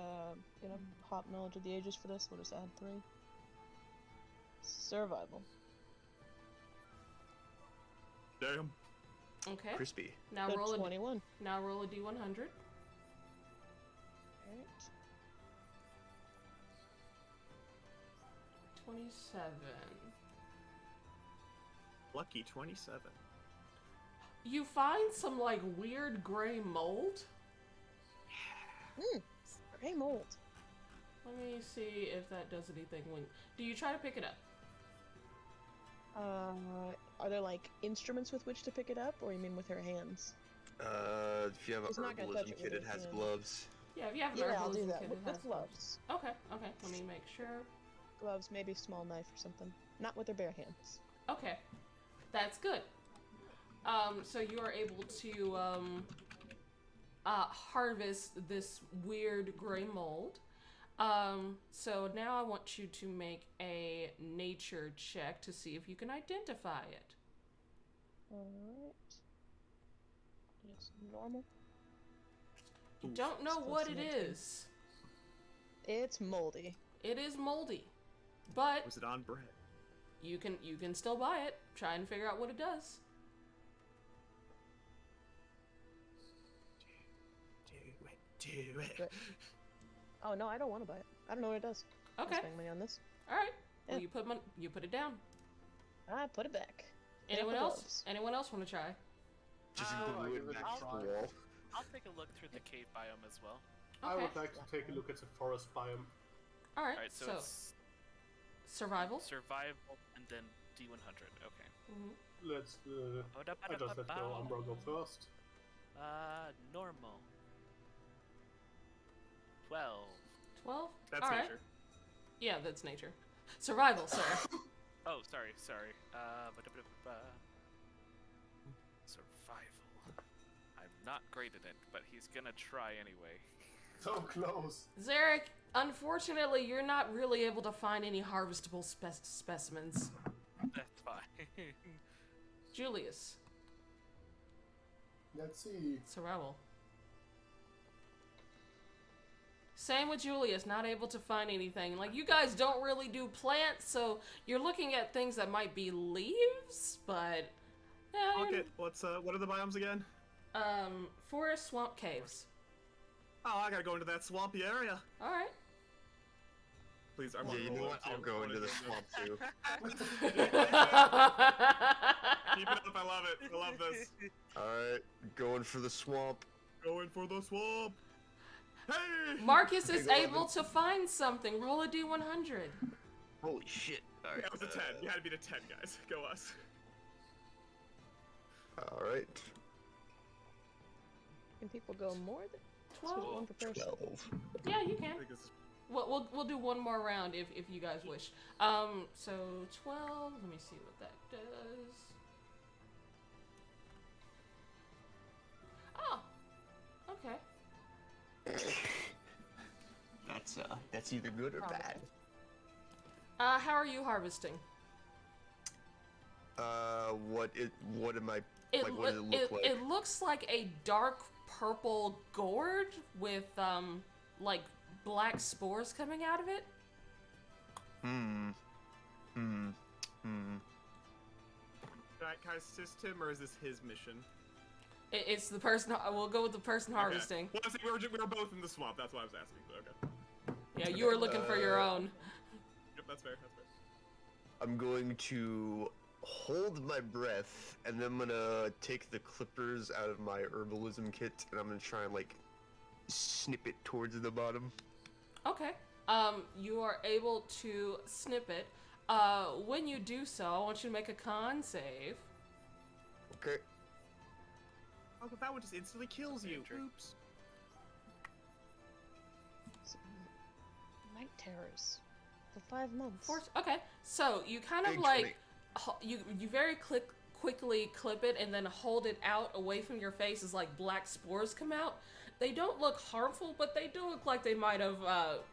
gonna hop knowledge of the ages for this. We'll just add 3. Survival. Damn. Okay. Crispy. Now So roll 21. Now roll a d100. Alright. $27. Lucky 27. You find some like weird gray mold. Gray mold. Let me see if that does anything. Do you try to pick it up? Are there like instruments with which to pick it up, or you mean with her hands? If you have It's an not gonna herbalism touch it kit, with it your has hand. gloves. Yeah, if you have an Yeah, I'll herbalism do that kit, with it has gloves. Okay. Let me make sure. Gloves, maybe a small knife or something. Not with her bare hands. Okay, that's good. So you are able to harvest this weird gray mold. So now I want you to make a nature check to see if you can identify it. Alright. It's normal. You don't know still what it 17. is. It's moldy. It is moldy, but Was it on bread? you can still buy it. Try and figure out what it does. Do it. But- Oh no, I don't want to buy it. I don't know what it does. I'll Okay. spend money on this. All right. Well, Yeah. you put it down. I put it back. Anyone the else? gloves. Anyone else want to try? Just I'll glue give it it back a to the try. wall. I'll take a look through the cave biome as well. I Okay. would like to take a look at the forest biome. All right. Alright, so, So it's survival. survival and then D100. Okay. Mhm. Let's. I just let go. Umbra go first. Normal. 12. 12. That's All right. nature. Yeah, that's nature. Survival, sir. Oh, sorry. Survival. I'm not great at it, but he's gonna try anyway. So close. Zarek, unfortunately, you're not really able to find any harvestable specimens. That's fine. Julius, Let's see. survival. Same with Julius, not able to find anything. Like, you guys don't really do plants, so you're looking at things that might be leaves, but... Yeah, Okay, what are the biomes again? forest, swamp, caves. Oh, I gotta go into that swampy area. Alright. Please, I'm Yeah, you know what? I'll go into the swamp too. Keep it up, I love it. I love this. Alright, going for the swamp. Going for the swamp. Hey! Marcus is Okay, go able on. to find something. Roll a d100. Holy shit. Alright. That was a 10. You had to beat a 10, guys. Go us. Alright. Can people go more than 12. one per person? 12. Yeah, you I can. think this is We'll do one more round if you guys wish. So 12. Let me see what that does. Oh, okay. that's either good or bad. How are you harvesting? What am I? What does it look like? It looks like a dark purple gourd with like black spores coming out of it. Can I assist him, or is this his mission? It's the person. We'll go with the person harvesting. Okay. Well, we were both in the swamp. That's why I was asking. But okay. Yeah, you were looking for your own. Yep, that's fair. That's fair. I'm going to hold my breath, and then I'm gonna take the clippers out of my herbalism kit, and I'm gonna try and like snip it towards the bottom. Okay. You are able to snip it. When you do so, I want you to make a con save. Okay. Oh, but that one just instantly kills you. Oops. Night terrors for 5 months. Okay, so you kind of like you very quickly clip it and then hold it out away from your face as like black spores come out. They don't look harmful, but they do look like they might have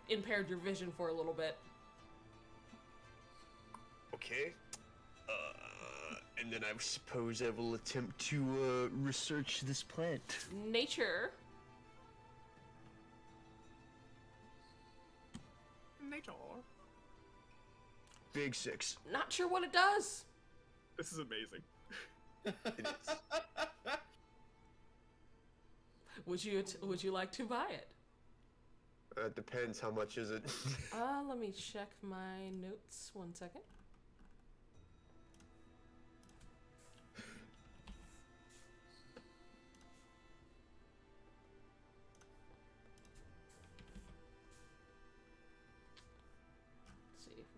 impaired your vision for a little bit. Okay. And then I suppose I will attempt to research this plant. Nature. Big 6. Not sure what it does. This is amazing. It is. Would you like to buy it? Depends. How much is it? Let me check my notes. 1 second.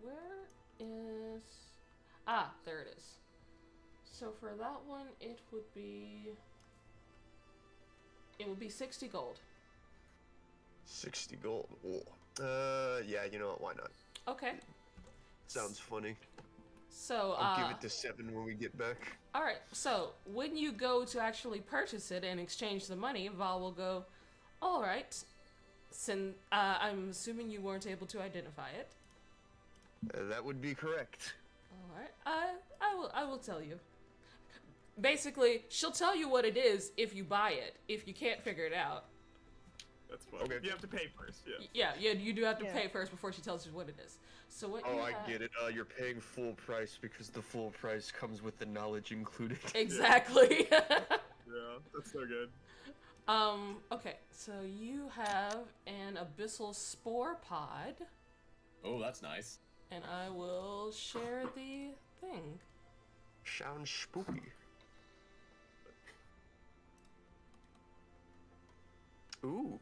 Where is... there it is. So for that one, it would be 60 gold. 60 gold. Oh. Yeah, you know what? Why not? Okay. Sounds funny. So, I'll give it to 7 when we get back. Alright, so when you go to actually purchase it and exchange the money, Val will go, alright, I'm assuming you weren't able to identify it. That would be correct. Alright, I will tell you. Basically, she'll tell you what it is if you buy it, if you can't figure it out. That's fine. Okay. You have to pay first, yeah. Yeah, you do have to pay first before she tells you what it is. So what I get it. You're paying full price because the full price comes with the knowledge included. Exactly. Yeah, that's so good. Okay, so you have an abyssal spore pod. Oh, that's nice. And I will share the thing. Sounds spooky. Ooh.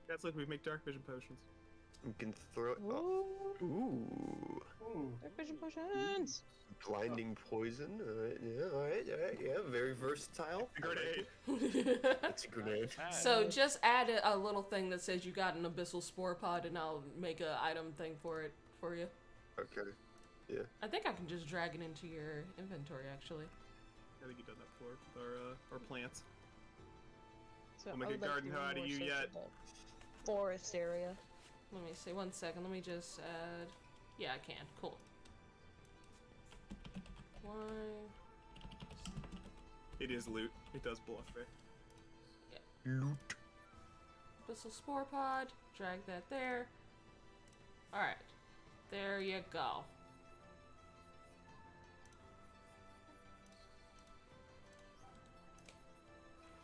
That's like we make dark vision potions. We can throw it up. Ooh. Dark vision potions. Blinding poison. Alright, yeah. Very versatile. Grenade. It's a grenade. So just add a little thing that says you got an abyssal spore pod, and I'll make a item thing for you. Okay. Yeah. I think I can just drag it into your inventory, actually. I think you've done that before with our plants. So I'll make I a would like garden to do how do more you search yet? of the forest area. Let me see, 1 second. Let me just add. Yeah, I can. Cool. Why? It is loot. It does block there. Loot. Abyssal spore pod. Drag that there. Alright. There you go.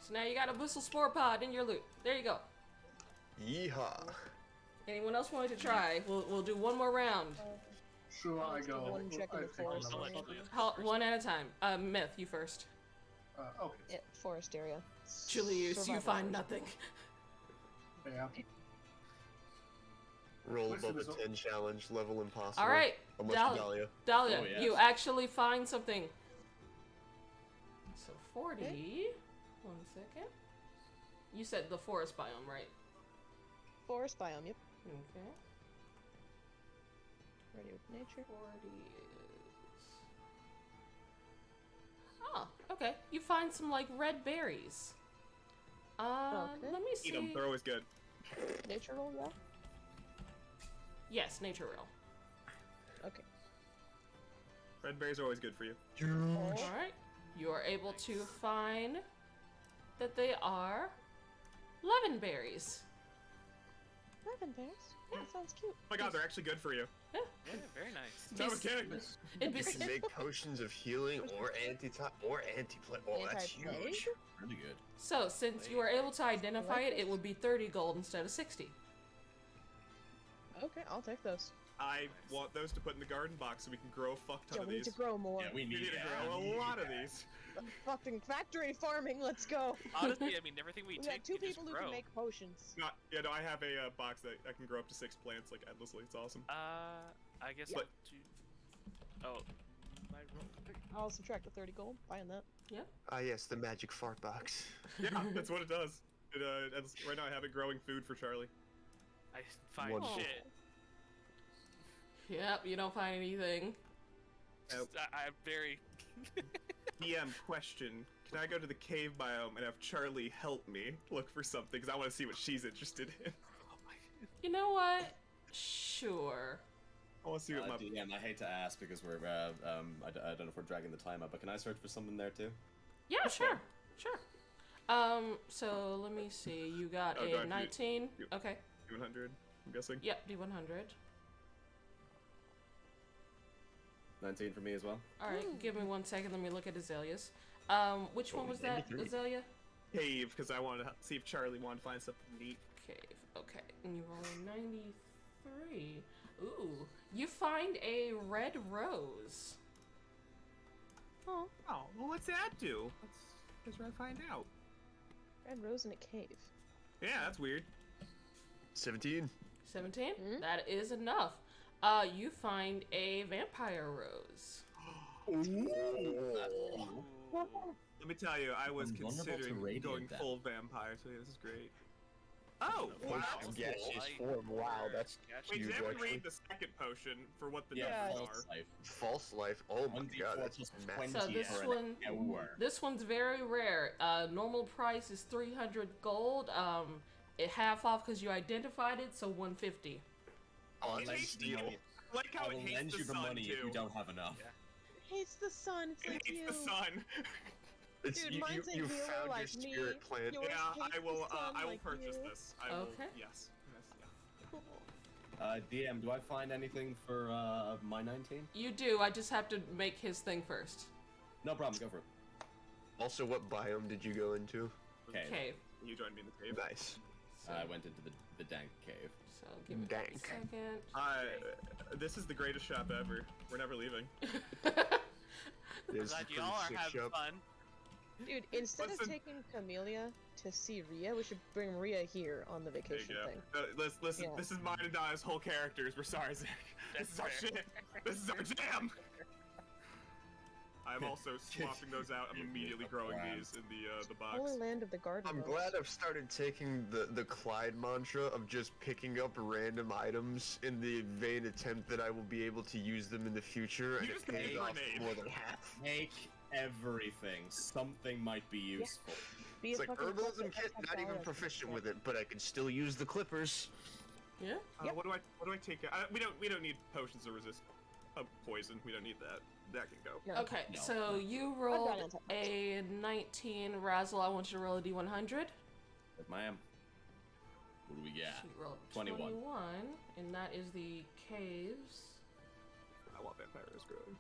So now you got abyssal spore pod in your loot. There you go. Yeehaw. Anyone else wanted to try? We'll do one more round. Sure, I go. One check in the forest I'll let area. Julius. One at a time. Myth, you first. Okay. Yeah, forest area. Julius, you Survival find first. nothing. Yeah. Roll Listen, above a there's 10 challenge, level impossible. Alright, Unless Dahlia. Dahlia, Oh, yes. you actually find something. So 40. Okay. 1 second. You said the forest biome, right? Forest biome, yep. Okay. Ready with nature. 40 is... Oh, okay. You find some, like, red berries. Okay. Let me see. Eat them. They're always good. Nature roll, yeah? Yes, nature roll. Okay. Red berries are always good for you. Alright. You are able to find that they are lemon berries. Lemon bears? Yeah, sounds cute. Oh my god, they're actually good for you. Yeah. Yeah, very nice. No, I'm kidding. It'd be You can make potions of healing or anti-plague. Oh, that's Anti-plague? huge. Really good. So, since you are able to identify it, it would be 30 gold instead of 60. Okay, I'll take those. I want those to put in the garden box so we can grow a fuck ton Yeah, of we need these. to grow more. Yeah, we We need need to that. grow We a need lot of that. these. Fucking factory farming, let's go. Honestly, I mean, everything we We take, got two we just people who grow. can make potions. No, yeah, no, I have a box that I can grow up to 6 plants like endlessly. It's awesome. I guess Yeah. what to... Oh, my roll. I'll subtract the 30 gold, buying that. Ah, yes, the magic fart box. Yeah, that's what it does. Right now I have it growing food for Charlie. I find Wonderful. shit. Yep, you don't find anything. I'm very... DM question. Can I go to the cave biome and have Charlie help me look for something? Because I want to see what she's interested in. You know what? Sure. I want to see what my... DM, I hate to ask because we're, I don't know if we're dragging the time out, but can I search for something there too? Yeah, sure. Sure. So let me see. You got Oh, do I a have to 19. do- Okay. 100, I'm guessing. Yep, D100. 19 for me as well. Alright, give me 1 second. Let me look at Azalea's. Which one was that, 93. Azalea? Cave, because I wanted to see if Charlie wanted to find something neat. Cave. Okay. And you roll a 93. Ooh. You find a red rose. Oh, Oh, well, what's that do? Let's try to find out. red rose in a cave. Yeah, that's weird. 17. 17? Hmm? That is enough. You find a vampire rose. Let me tell you, I was I'm vulnerable to considering radiant going then. full vampire, so yeah, this is great. Oh, wow. Potion gaseous Light form. Wow, that's Gaseous Wait, huge, did everyone actually. read the second potion for what the Yeah, numbers false are? life. false life. Oh my 1d4 god, that's plus massive. 20 So this for one- an hour. This one's very rare. Normal price is 300 gold. It half off because you identified it, so 150. Oh, It that's hates steal. you. I like how I it will hates lend the you the sun, money too. if you don't have enough. Yeah. Hates the sun, it's It like hates you. the sun. It's, Dude, you, mine's a you healer found like your me. spirit plant. Yours Yeah, hates I the will. sun I will like purchase you. this. I will. Okay. Yes. DM, do I find anything for my 19? You do. I just have to make his thing first. No problem, go for it. Also, what biome did you go into? Okay. Cave. You joined me in the cave. Nice. So, I went into the dank cave. so give me Dank. 1 second. This is the greatest shop ever. We're never leaving. There's Glad a you all are pretty sick having shop. fun. Dude, instead of Listen. taking Camellia to see Rhea, we should bring Rhea here on the There you vacation go. thing. Listen, Yeah. this is mine and Dia's whole characters. We're sorry, Zach. This That's is our fair. shit. This is our jam. I'm also swapping those out. I'm immediately growing these in the box. Holy land of the garden. I'm rose. glad I've started taking the Clyde mantra of just picking up random items in the vain attempt that I will be able to use them in the future, and Use it the pays off grenade. more than half. Make everything. Something might be useful. Be It's a like fucking herbalism fucking kit, not even dollar. proficient with it, but I can still use the clippers. Yeah. Yep. What do I take? We don't need potions to resist poison. We don't need that. That can go. No. Okay, No. so you got rolled anti-poison. a 19. Razzle, I want you to roll a D100. With my what do we got? She rolled 21. 21, and that is the caves. I want vampires growing.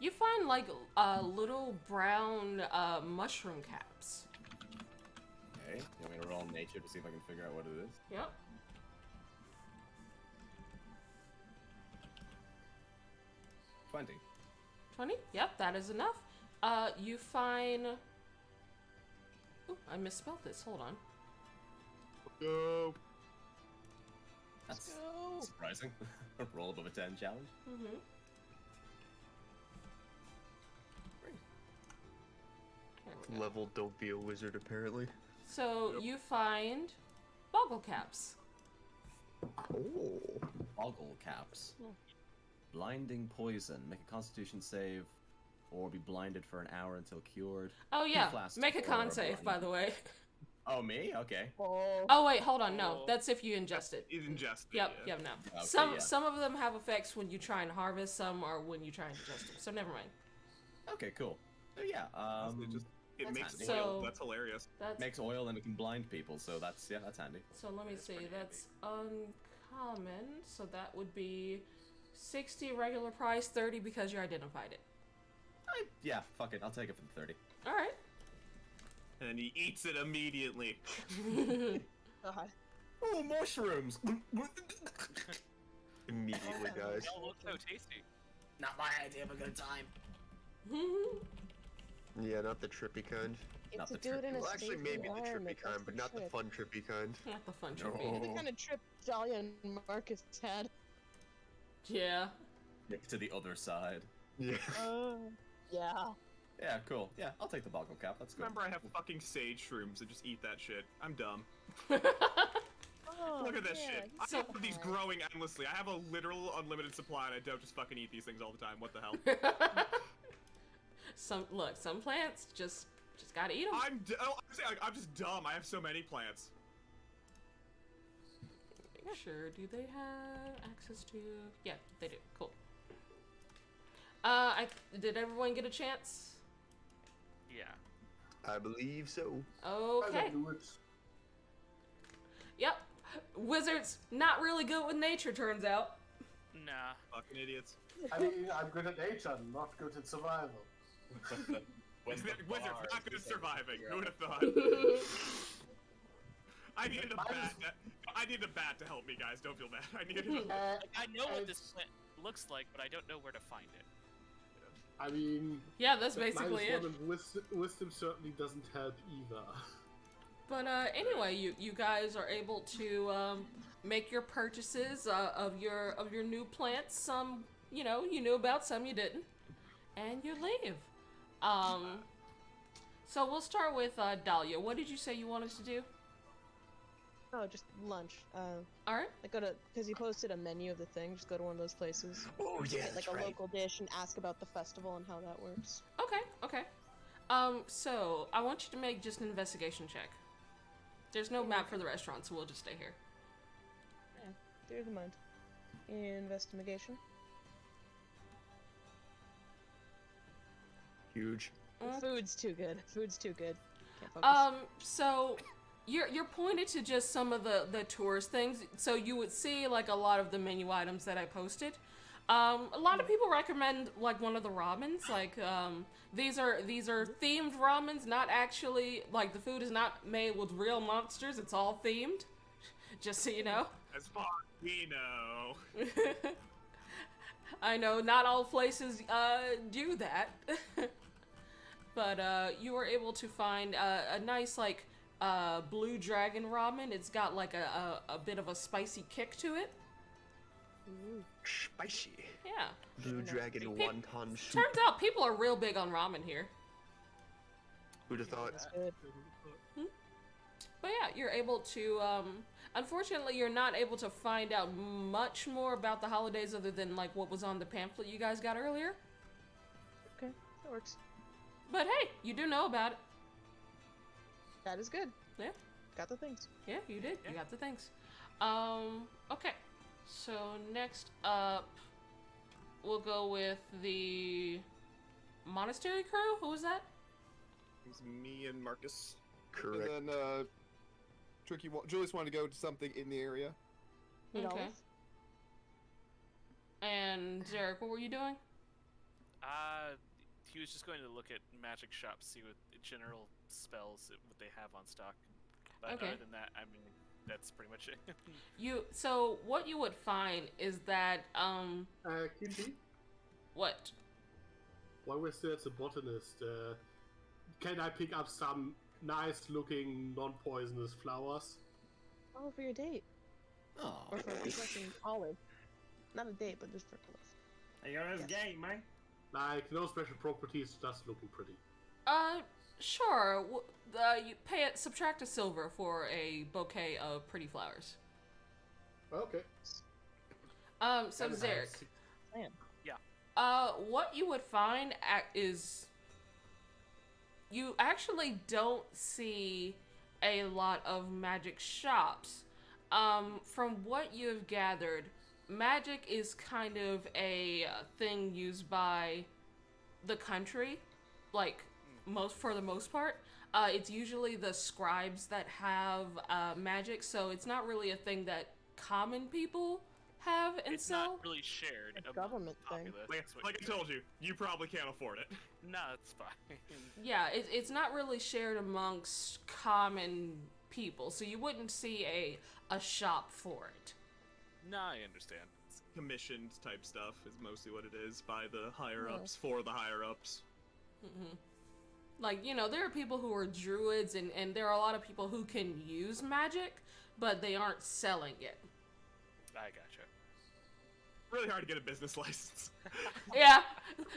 You find like little brown mushroom caps. Okay. You want me to roll nature to see if I can figure out what it is? Yep. 20. 20? Yep, that is enough. You find. Ooh, I misspelled this. Hold on. Go. That's Go. surprising. Roll above a 10 challenge. Mm-hmm. Level, don't be a wizard, apparently. So you find boggle caps. Oh. Boggle caps. Blinding poison. Make a constitution save or be blinded for an hour until cured. Oh yeah, flasks make a or con a save, blind. by the way. Oh, me? Okay. Oh wait, hold on. No, that's if you ingest it. It's ingested. Yep, yeah. no. Okay, Some yeah. some of them have effects when you try and harvest, some are when you try and ingest them. So never mind. Okay, cool. So yeah, It That's makes handy. oil. So- That's hilarious. That's makes oil and it can blind people, so that's handy. so. Let me see. That's uncommon. So that would be 60 regular price, 30 because you identified it. Yeah, fuck it, I'll take it for the 30. All right. And he eats it immediately. God. Oh, mushrooms! Immediately, guys. They all look so tasty. Not my idea of a good time. Yeah, not the trippy kind. You have Not to the do it in a Well, actually, safe maybe the environment. trippy kind, That's but the not the trip. fun trippy kind. Not the fun No. trippy. The kind of trip Dahlia and Marcus had. Yeah. To the other side. Yeah. Yeah. Yeah, cool. Yeah, I'll take the boggle cap, that's good. Remember, I have fucking sage shrooms and just eat that shit. I'm dumb. Oh, Look at this yeah, shit. he's I have so these high. growing endlessly. I have a literal unlimited supply, and I don't just fucking eat these things all the time. What the hell? Some plants just gotta eat them. I'm saying, like, I'm just dumb. I have so many plants. Sure. Do they have access to? Yeah, they do. Cool. Did everyone get a chance? Yeah. I believe so. Okay. I do it. Yep. Wizards not really good with nature, turns out. Nah. Fucking idiots. I mean, I'm good at nature, not good at survival. Wizards not good at surviving. Who would have thought? I needed a bat. I needed a bat to help me, guys. Don't feel bad. I needed a bat. I know what this plant looks like, but I don't know where to find it. I mean, Yeah, that's basically it. -1 and wisdom certainly doesn't help either. But anyway, you guys are able to make your purchases of your new plants. Some you knew about, some you didn't, and you leave. So we'll start with Dahlia. What did you say you wanted to do? Oh, just lunch. All right. Like go to, because you posted a menu of the thing. Just go to one of those places. Oh yeah, Get like a local dish and ask about the festival and how that works. Okay. So I want you to make just an investigation check. There's no map for the restaurant, so we'll just stay here. Yeah, there's a mind. Investigation. Huge. Food's too good. Food's too good. Can't focus. So you're pointed to just some of the tourist things. So you would see like a lot of the menu items that I posted. A lot of people recommend like one of the ramens. Like these are themed ramens, not actually like the food is not made with real monsters. It's all themed. Just so you know. As far as we know. I know not all places do that. But you were able to find a nice like blue dragon ramen. It's got like a bit of a spicy kick to it. Ooh. Spicy. Yeah. Blue dragon wonton soup. Turns out people are real big on ramen here. Who'd have thought? That's good. But yeah, you're able to, unfortunately you're not able to find out much more about the holidays other than like what was on the pamphlet you guys got earlier. Okay, that works. But hey, you do know about it. That is good. Yeah. Got the things. Yeah, you did. Yeah. You got the things. Okay. So next up, we'll go with the monastery crew. Who was that? It was me and Marcus. Correct. And then, Julius wanted to go to something in the area. Meet Okay. Olive. And Derek, what were you doing? He was just going to look at magic shops, see what general spells what they have on stock. But Okay. other than that, I mean, that's pretty much it. So what you would find is that Kinty, what? while we're still at the botanist, can I pick up some nice-looking, non-poisonous flowers? Oh, for your date. Oh. Or for fucking Olive. Not a date, but just for Olive. Hey, yo, that's Yes. game, man. Like, no special properties, just looking pretty. Sure. You pay it. Subtract a silver for a bouquet of pretty flowers. Okay. So That is Zarek, nice. Plan. What you would find is you actually don't see a lot of magic shops. From what you've gathered, magic is kind of a thing used by the country, like for the most part. It's usually the scribes that have magic, so it's not really a thing that common people have and it's sell. Not really shared. A government thing. Like I told you, you probably can't afford it. No, it's fine. Yeah, it's not really shared amongst common people, so you wouldn't see a shop for it. No, I understand. It's commissioned type stuff is mostly what it is by the higher ups for the higher ups. Mm-hmm. Like, you know, there are people who are druids, and there are a lot of people who can use magic, but they aren't selling it. I gotcha. Really hard to get a business license. Yeah,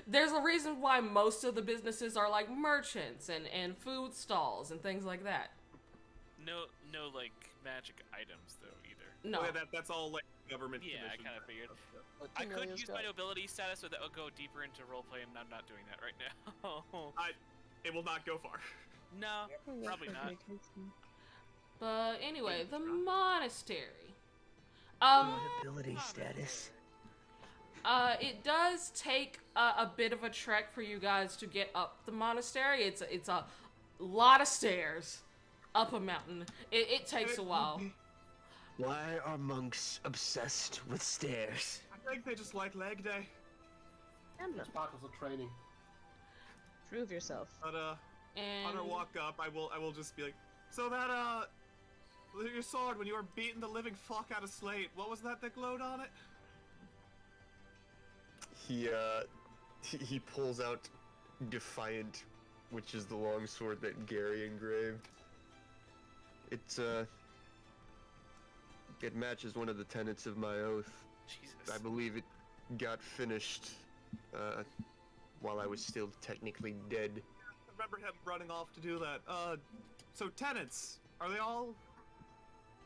there's a reason why most of the businesses are like merchants and food stalls and things like that. No, like magic items though either. No, Oh, yeah, that's all like government. Yeah, I kind of figured. What I could Cornelius use got. my nobility status, but that would go deeper into roleplay, and I'm not doing that right now. It will not go far. No, probably not. but anyway, the monastery. Ability status. It does take a bit of a trek for you guys to get up the monastery. It's a lot of stairs up a mountain. It takes a while. Why are monks obsessed with stairs? I think they just like leg day. It's part of the training. Prove yourself. But And on our walk up, I will just be like, so that your sword when you were beating the living fuck out of Slate, what was that glowed on it? He pulls out Defiant, which is the longsword that Gary engraved. It matches one of the tenets of my oath. Jesus. I believe it got finished while I was still technically dead. I remember him running off to do that. So tenants, are they all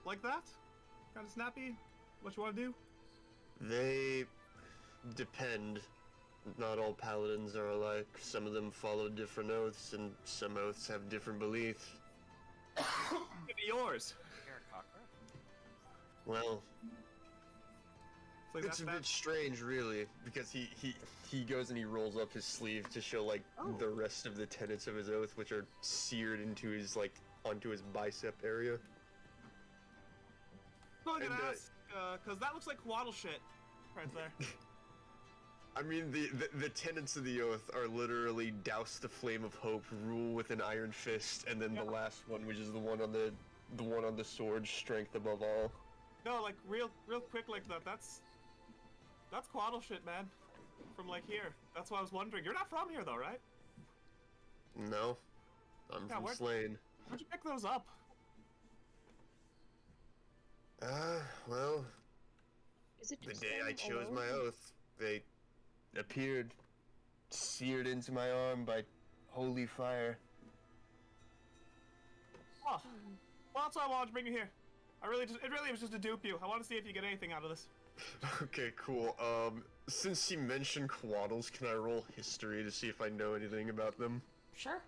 like that? Kind of snappy? What you want to do? They depend. Not all paladins are alike. Some of them follow different oaths, and some oaths have different beliefs. Give me yours. You're a cockroach. Well, It's like it's a that- bit strange, really, because he goes and he rolls up his sleeve to show like the rest of the tenets of his oath, which are seared into his onto his bicep area. I'm gonna and, ask, cause that looks like waddle shit, right there. I mean, the tenets of the oath are literally douse the flame of hope, rule with an iron fist, and then the last one, which is the one on the sword, strength above all. No, like real quick like that. That's Quaddle shit, man. From like here. That's why I was wondering. You're not from here though, right? No, I'm Yeah, from where- Slane. Where'd you pick those up? Well, Is it the just day them I chose alone? my oath, they appeared seared into my arm by holy fire. Oh, well, that's why I wanted to bring you here. It really was just to dupe you. I want to see if you get anything out of this. Okay, cool. Since you mentioned Quaddles, can I roll history to see if I know anything about them? sure.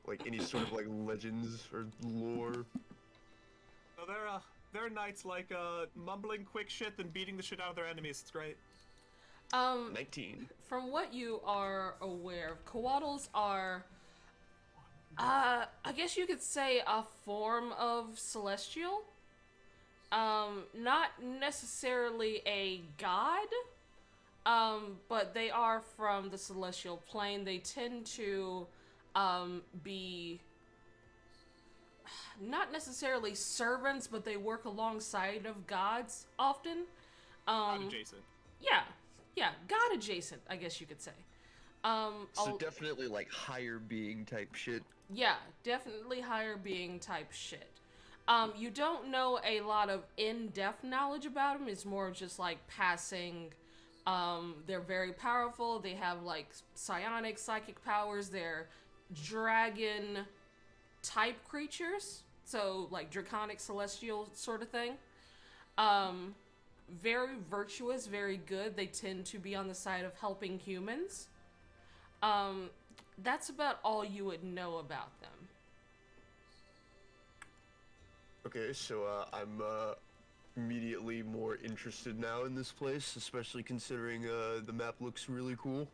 Like any sort of like legends or lore? So they're knights like mumbling quick shit then beating the shit out of their enemies. It's great. 19. From what you are aware of, Coatls are, I guess you could say a form of celestial. Not necessarily a god, but they are from the celestial plane. They tend to, be not necessarily servants, but they work alongside of gods often. Adjacent. Yeah, god adjacent, I guess you could say. So definitely like higher being type shit. Yeah, definitely higher being type shit. You don't know a lot of in-depth knowledge about them. It's more just like passing. They're very powerful. They have like psionic, psychic powers. They're dragon type creatures. So like draconic, celestial sort of thing. very virtuous, very good. They tend to be on the side of helping humans. That's about all you would know about them. Okay, so I'm immediately more interested now in this place, especially considering the map looks really cool.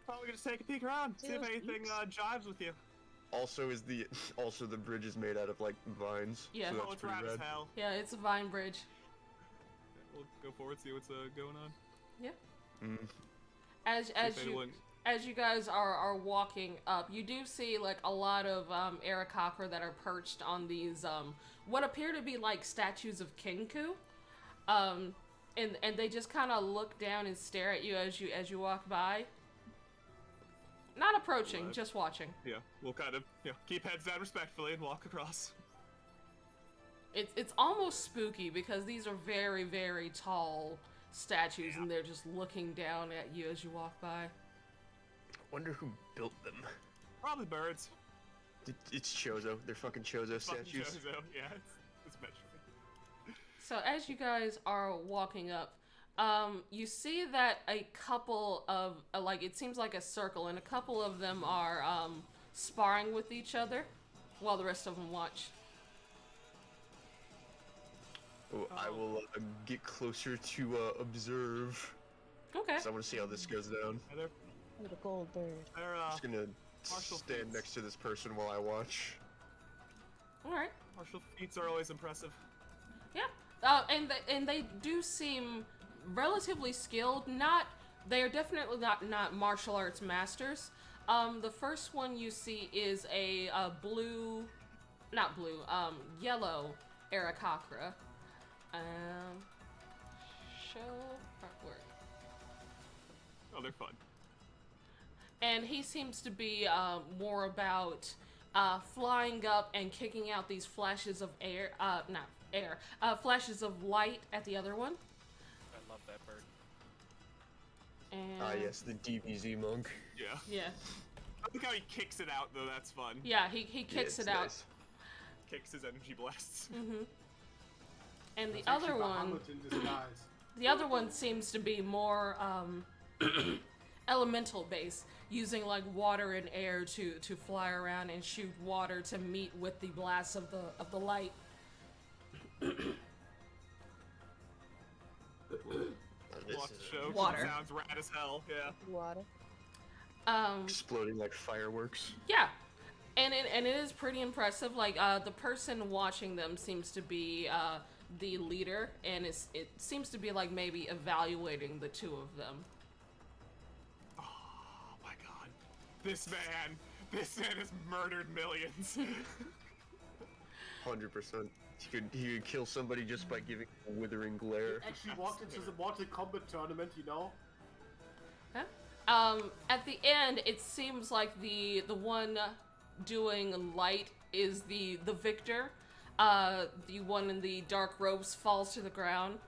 Probably gonna take a peek around, see if anything jives with you. Also, the bridge is made out of like vines. Yeah. So Oh, that's it's pretty rad rad. as hell. Yeah, it's a vine bridge. We'll go forward, see what's going on. Yeah. Mm. As you guys are walking up, you do see like a lot of Aarakocra that are perched on these what appear to be like statues of Kenku, and they just kind of look down and stare at you as you walk by. Not approaching, just watching. Yeah, we'll kind of keep heads down respectfully and walk across. It's almost spooky because these are very, very tall statues, and they're just looking down at you as you walk by. Wonder who built them. Probably birds. It's Chozo. They're fucking Chozo statues. Chozo. Yeah, it's meant to be. So as you guys are walking up, you see that a couple of, like, it seems like a circle, and a couple of them are sparring with each other while the rest of them watch. Oh, I will get closer to observe. Okay. So I want to see how this goes down. With a gold bird. I'm just gonna stand next to this person while I watch. Alright. Martial feats are always impressive. Yeah. And they do seem relatively skilled. They are definitely not martial arts masters. The first one you see is a yellow Aarakocra. Show artwork. Oh, they're fun. And he seems to be more about flying up and kicking out these flashes of flashes of light at the other one. I love that bird. And yes, the DBZ monk. Yeah. yeah, I think how he kicks it out though. That's fun. yeah, he kicks it out. Nice. Kicks his energy blasts. Mm-hmm. And the It's other actually one, Bahamut in disguise. the other one seems to be more elemental based, using like water and air to fly around and shoot water to meet with the blasts of the light. Watch the show. Water. Sounds rad as hell. Yeah. Water. Exploding like fireworks. Yeah, and it is pretty impressive. Like the person watching them seems to be the leader, and it seems to be like maybe evaluating the two of them. Oh my god, this man has murdered millions. 100%. He could kill somebody just by giving a withering glare. Actually walked into the Mortal Kombat tournament, you know? Huh? At the end, it seems like the one doing light is the victor. The one in the dark robes falls to the ground.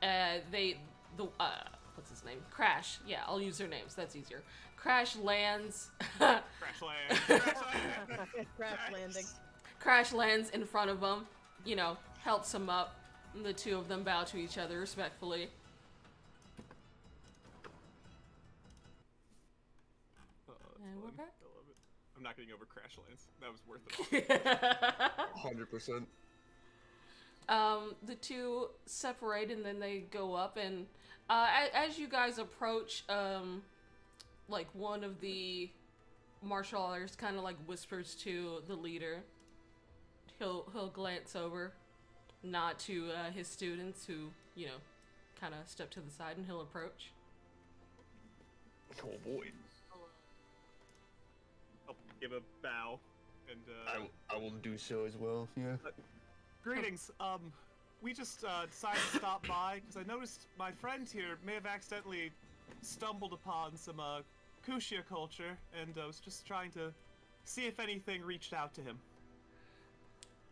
What's his name? Crash. Yeah, I'll use their names. That's easier. Crash lands. Crash land. Crash landing. Crash lands in front of him. You know, helps him up. And the two of them bow to each other respectfully. And we're back. I love it. I'm not getting over Crash Lands. That was worth it all. 100%. The two separate and then they go up, and as you guys approach, like one of the martial artists kind of like whispers to the leader. He'll glance over, nod to his students who, you know, kind of step to the side, and he'll approach. Oh boy. I'll give a bow, and I will do so as well. Yeah. Greetings. We just decided to stop by because I noticed my friend here may have accidentally stumbled upon some Kushia culture, and I was just trying to see if anything reached out to him.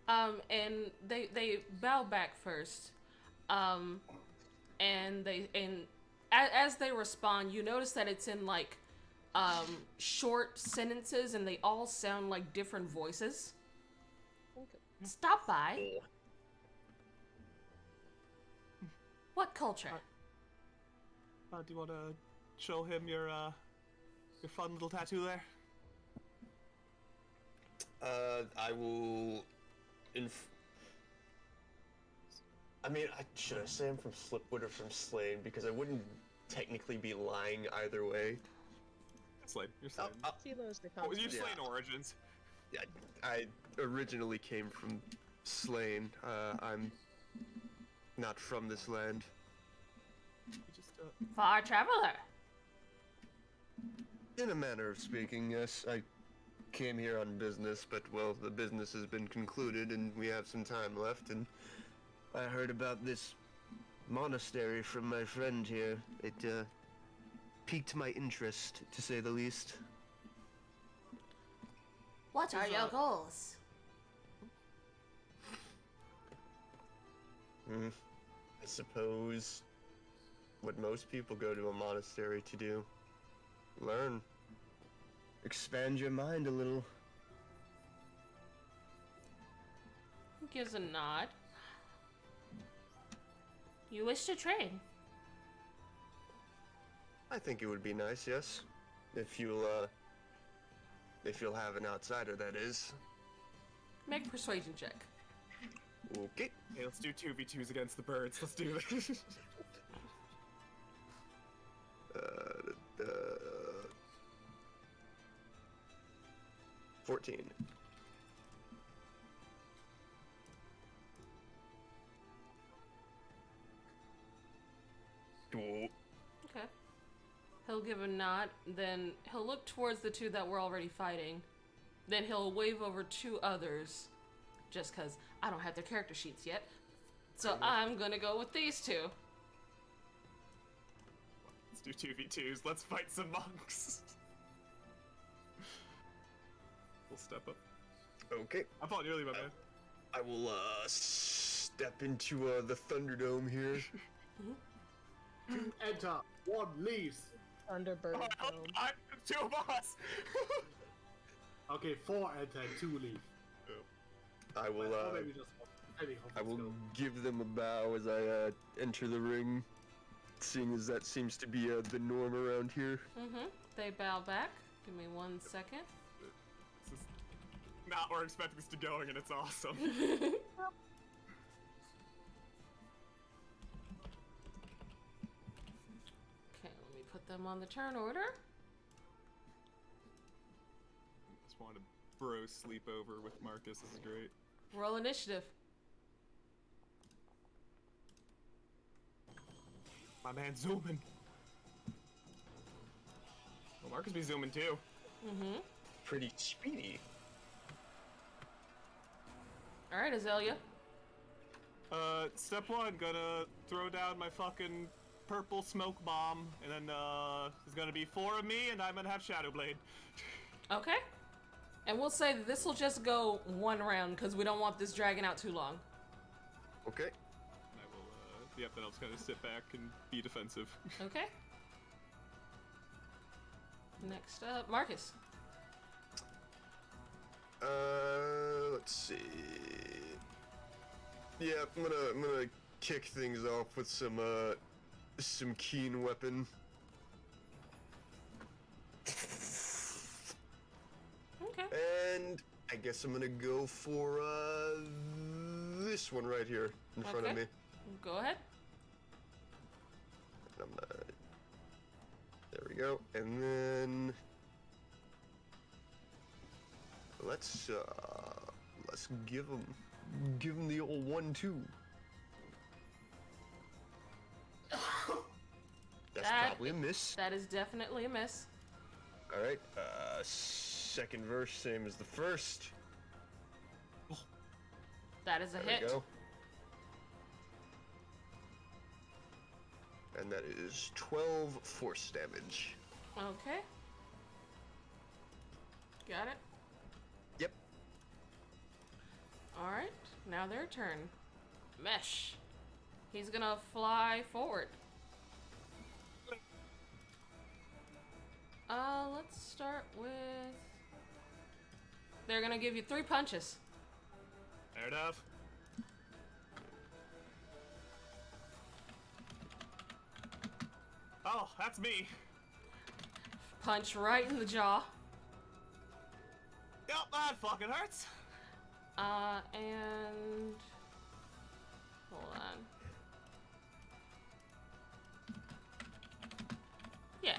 And they bow back first, and as they respond, you notice that it's in like short sentences, and they all sound like different voices. Okay. Stop by. What culture? Do you want to show him your fun little tattoo there? I will. Should I say I'm from Slipwood or from Slane? Because I wouldn't technically be lying either way. Slane, you're Slane. What was your Slane origins? Yeah, I originally came from Slane. I'm not from this land. Far traveler. In a manner of speaking, yes. I came here on business, but, well, the business has been concluded and we have some time left, and I heard about this monastery from my friend here. It, piqued my interest, to say the least. What are your goals? I suppose what most people go to a monastery to do. Learn. Expand your mind a little. Gives a nod. You wish to train? I think it would be nice, yes. If you'll have an outsider, that is. Make a persuasion check. Okay. Hey, let's do 2v2s against the birds. Let's do this. 14. Okay. He'll give a nod, then he'll look towards the two that were already fighting. Then he'll wave over 2 others, just because I don't have their character sheets yet. So I'm gonna go with these 2. Let's do 2v2s. Let's fight some monks. We'll step up. Okay. I thought you early, my man. I will, step into, the Thunderdome here. 2 enter, 1 leaves. Thunderbird Dome. 2 of us! Okay, 4 enter, 2 leave. I will, Or maybe just one. I will give them a bow as I, enter the ring, seeing as that seems to be, the norm around here. They bow back. Give me 1 second. This is not where I expected this to go, and it's awesome. Okay, let me put them on the turn order. Just wanted to bro sleepover with Marcus. This is great. Roll initiative. My man zooming. Well, Marcus be zooming too. Pretty speedy. Alright, Azalea. Step 1, gonna throw down my fucking purple smoke bomb, and then, there's gonna be 4 of me, and I'm gonna have Shadow Blade. Okay. And we'll say that this will just go 1 round, because we don't want this dragging out too long. Okay. I will, then I'll just kind of sit back and be defensive. Okay. Next up, Marcus. Let's see. Yeah, I'm gonna kick things off with some keen weapon. Okay. And I guess I'm gonna go for this one right here in front of me. Go ahead. I'm gonna, there we go, and then let's give him the old 1-2. That's probably a miss. That is definitely a miss. All right, second verse, same as the first. That is a There hit. we go. And that is 12 force damage. Okay. Got it? Yep. Alright, now their turn. Mesh. He's gonna fly forward. Let's start with... They're gonna give you 3 punches. Fair enough. Oh, that's me. Punch right in the jaw. Yep, that fucking hurts. And hold on. Yeah,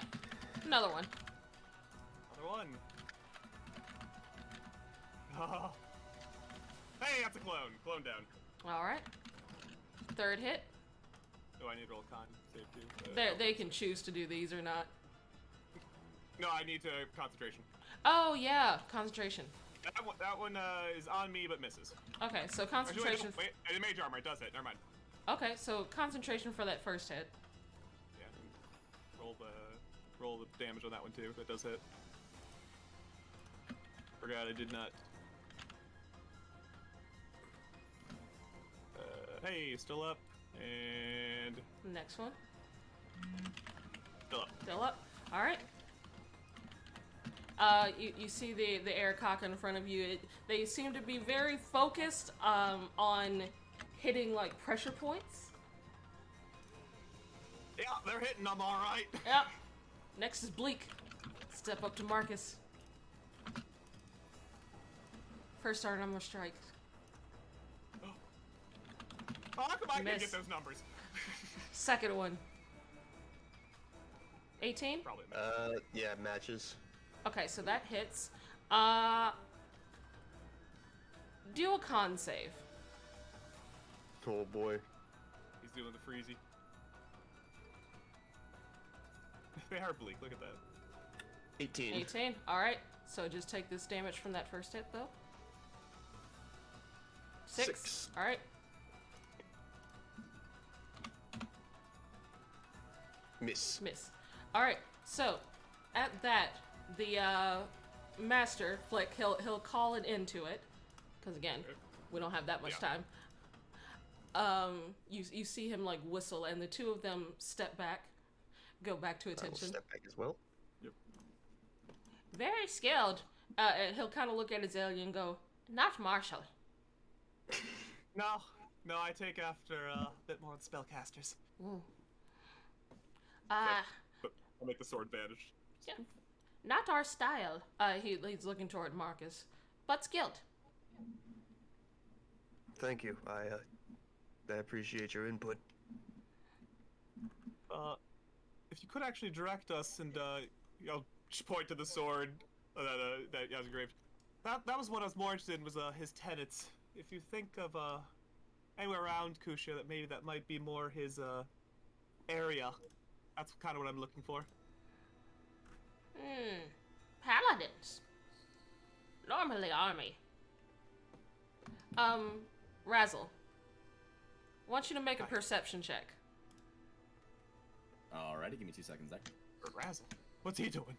another one. Another one. Oh. Hey, that's a clone. Clone down. All right. Third hit. Do I need to roll con save too? They can choose to do these or not. No, I need to concentration. Oh yeah, concentration. That one is on me but misses. Okay, so concentration. Actually, wait, mage armor, it does hit. Never mind. Okay, so concentration for that first hit. Yeah, roll the damage on that one too. That does hit. Forgot I did not. Hey, still up, and Next one. still up. Still up. All right. You see the air cock in front of you. They seem to be very focused on hitting like pressure points. Yeah, they're hitting. I'm all right. Yep. Next is Bleak. Step up to Marcus. First our number strike. Oh, how come I can't Miss. get those numbers? Second one. 18? Probably. Yeah, matches. Okay, so that hits. Do a con save. Oh boy. He's doing the freezy. They are bleak. Look at that. 18. 18. Alright, so just take this damage from that first hit, though. 6. Alright. Miss. Miss. Alright, so at that, the master, Flick, he'll call it into it. Because again, we don't have that much time. You see him like whistle, and the two of them step back, go back to attention. I will step back as well. Yep. Very skilled. And he'll kind of look at Azalea and go, "Not Marshall." No, I take after a bit more with spellcasters. But I'll make the sword vanish. Yeah. Not our style. He's looking toward Marcus, but skilled. Thank you. I appreciate your input. If you could actually direct us and just point to the sword that was engraved. That was what I was more interested in, was his tenets. If you think of anywhere around Kushia that might be more his area, that's kind of what I'm looking for. Paladins. Normally army. Razzle. I want you to make a perception check. Alrighty, give me 2 seconds there. Razzle, what's he doing?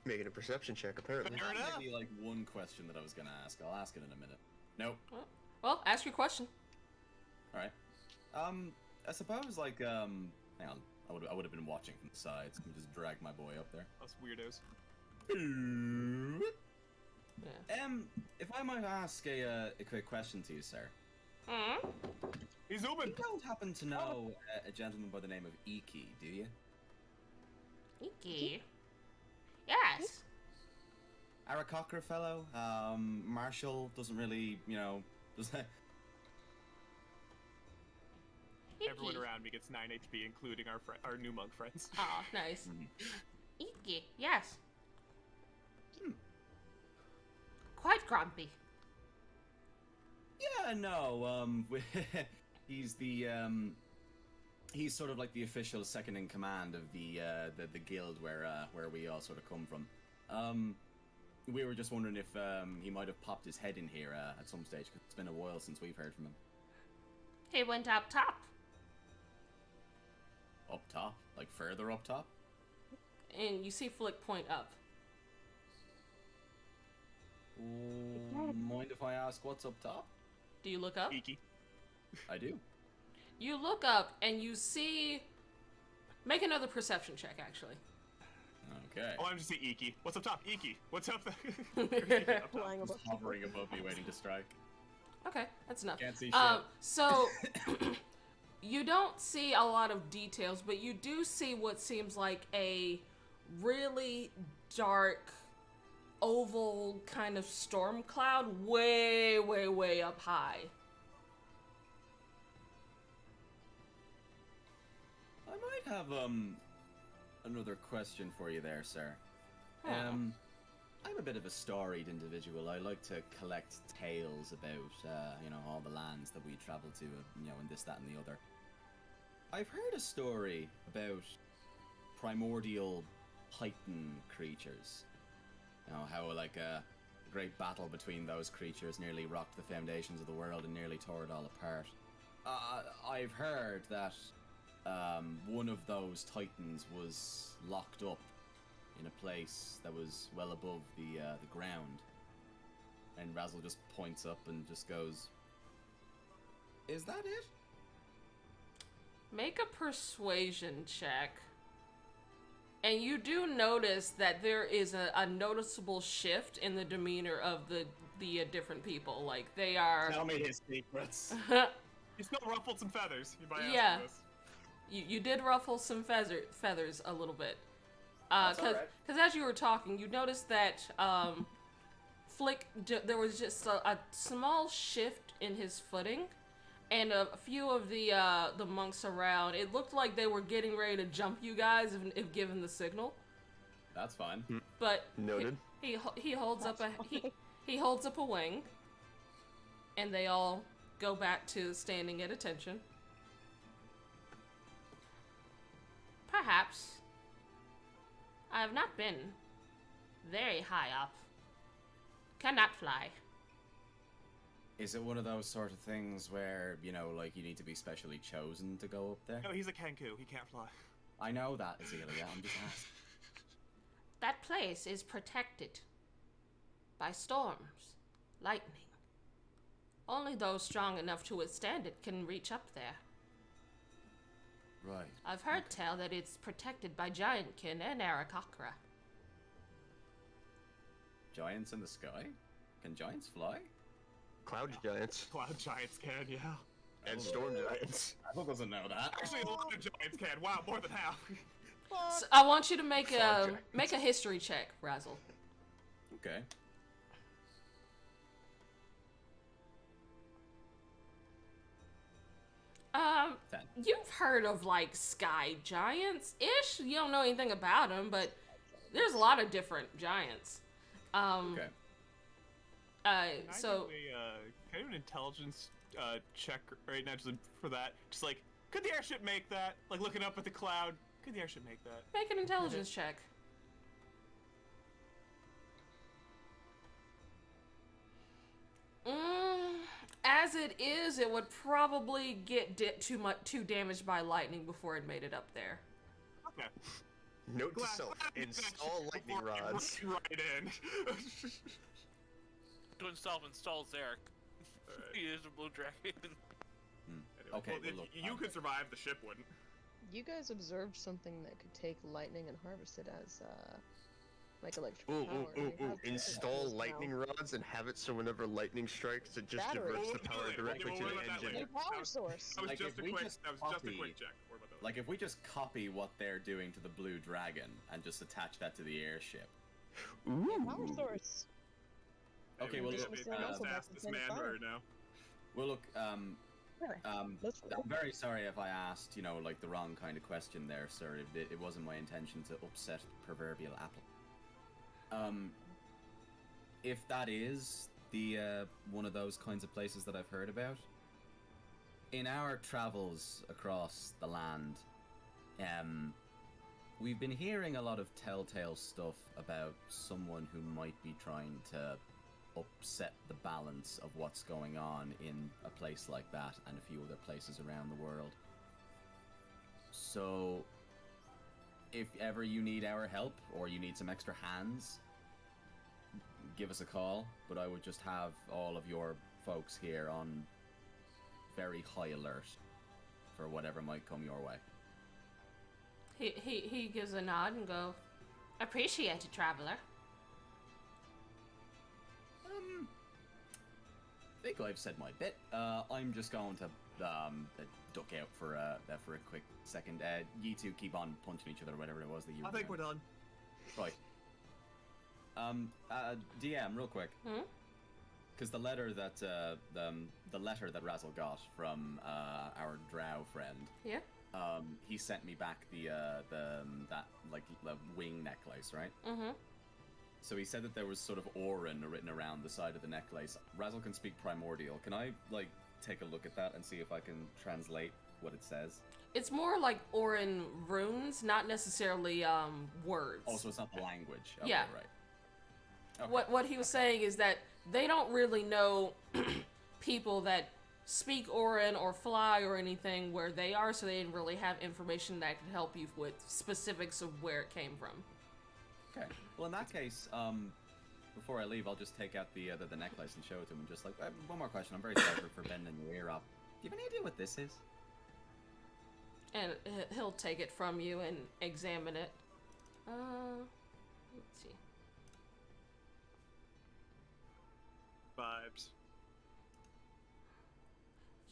Making a perception check, apparently. Fair enough. That might be like one question that I was gonna ask. I'll ask it in a minute. Nope. Well, ask your question. Alright. I suppose like hang on. I would have been watching from the sides. Let me just drag my boy up there. Us weirdos. Yeah. If I might ask a quick question to you, sir. He's zooming. You don't happen to know a gentleman by the name of Iki, do you? Iki? Yes. Arakocra fellow. Marshall doesn't really, does that. Everyone around me gets 9 HP, including our new monk friends. Oh, nice. Iki, yes. Quite grumpy. Yeah, no. He's the he's sort of like the official second in command of the guild where we all sort of come from. We were just wondering if he might have popped his head in here at some stage, because it's been a while since we've heard from him. He went up top. Up top? Like further up top? And you see Flick point up. Mind if I ask what's up top? Do you look up? Iki. I do. You look up and you see... Make another perception check, actually. Okay. Oh, I'm just saying Iki. What's up top? Iki. What's up Flying above. Just hovering above me, waiting to strike. Okay, that's enough. Can't see shit. So, You don't see a lot of details, but you do see what seems like a really dark oval kind of storm cloud way, way, way up high. I might have another question for you there, sir. I'm a bit of a storied individual. I like to collect tales about, all the lands that we travel to, and this, that, and the other. I've heard a story about primordial Titan creatures. How, like, a great battle between those creatures nearly rocked the foundations of the world and nearly tore it all apart. I've heard that one of those Titans was locked up in a place that was well above the ground. And Razzle just points up and just goes, "Is that it?" Make a persuasion check. And you do notice that there is a noticeable shift in the demeanor of the different people. Like, they are... Tell me his secrets. You still ruffled some feathers. You might yeah. ask for this. You did ruffle some feathers a little bit. That's all right. Because as you were talking, you noticed that Flick, there was just a small shift in his footing, and a few of the monks around, it looked like they were getting ready to jump you guys if given the signal. That's fine. But Noted. he holds up he holds up a wing, and they all go back to standing at attention. Perhaps. I have not been very high up. Cannot fly. Is it one of those sort of things where, you need to be specially chosen to go up there? No, he's a Kenku. He can't fly. I know that, Azealia. I'm just asking. That place is protected by storms, lightning. Only those strong enough to withstand it can reach up there. Right. I've heard tell that it's protected by giantkin and Arakocra. Giants in the sky? Can giants fly? Cloud giants. Cloud giants can, yeah. And storm giants. Apple doesn't know that. Actually, a lot of giants can. Wow, more than half. So I want you to make a history check, Razzle. Okay. You've heard of, like, sky giants-ish? You don't know anything about them, but there's a lot of different giants. Okay. So... Can I do an intelligence check right now just for that? Just like, could the airship make that? Like, looking up at the cloud, could the airship make that? Make an intelligence check. As it is, it would probably get too damaged by lightning before it made it up there. Okay. Note to self: install lightning rods. Right in. To install Zarek. He is a blue dragon. Okay, well, well, look, you could survive, the ship wouldn't. You guys observed something that could take lightning and harvest it as, like electric Ooh, power. ooh, ooh, ooh. Install lightning rods and have it so whenever lightning strikes, it just Battery. diverts the power directly to the engine. New power source. That was Like, just if a we quick. just That was just a copy- quick check. What about those? Like, if we just copy what they're doing to the blue dragon and just attach that to the airship. Power source. Okay, well, Maybe look, it's the also that's fastest the man fire. right now. well, look, Really? That's I'm very sorry if I asked, like, the wrong kind of question there, sir. It wasn't my intention to upset the proverbial apple. If that is the, one of those kinds of places that I've heard about, in our travels across the land, we've been hearing a lot of telltale stuff about someone who might be trying to upset the balance of what's going on in a place like that and a few other places around the world. So, if ever you need our help or you need some extra hands, give us a call, but I would just have all of your folks here on very high alert for whatever might come your way. He gives a nod and go, appreciate it, traveler. think I've said my bit. I'm just going to duck out for a quick second. You two keep on punching each other, or whatever it was that you. I think we're done. Right. DM, real quick. Because the letter that Razzle got from our drow friend. Yeah. He sent me back the wing necklace, right? Mm-hmm. So he said that there was sort of Orin written around the side of the necklace. Razzle can speak Primordial. Can I take a look at that and see if I can translate what it says? It's more like Orin runes, not necessarily words. Oh, so it's not the language. Okay, yeah. Right. Okay. What he was saying is that they don't really know people that speak Orin or fly or anything where they are, so they didn't really have information that could help you with specifics of where it came from. Okay. Well, in that case, before I leave, I'll just take out the necklace and show it to him, and just one more question. I'm very sorry for bending your ear up. Do you have any idea what this is? And he'll take it from you and examine it. Let's see. Vibes.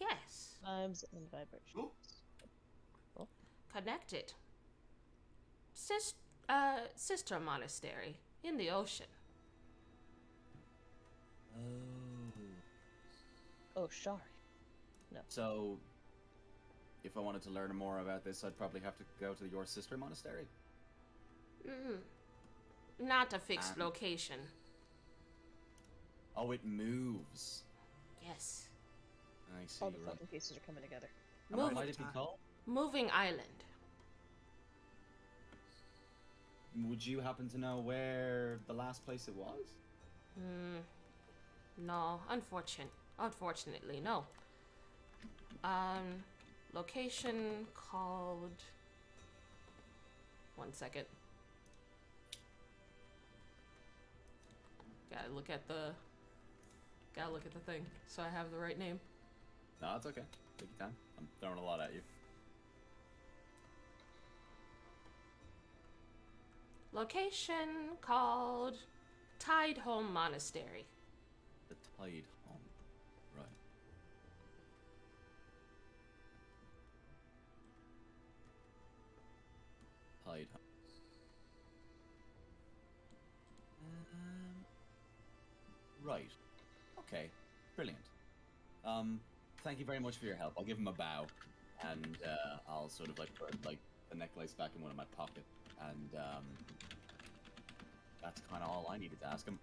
Yes. Vibes and vibrations. Oh. Connected. Sister monastery in the ocean. Oh, sorry. No. So, if I wanted to learn more about this, I'd probably have to go to your sister monastery? Not a fixed location. Oh, it moves. Yes. I see. All the fucking pieces are coming together. What might it be called? Moving Island. Would you happen to know where the last place it was? No, unfortunately, no. Location called... One second. Gotta look at the thing, so I have the right name. No, it's okay. Take your time. I'm throwing a lot at you. Location called Tide Home Monastery. The Tide Home. Right. Tide Home. Right. Okay. Brilliant. Thank you very much for your help. I'll give him a bow, and I'll sort of put the necklace back in one of my pockets, and that's kind of all I needed to ask him.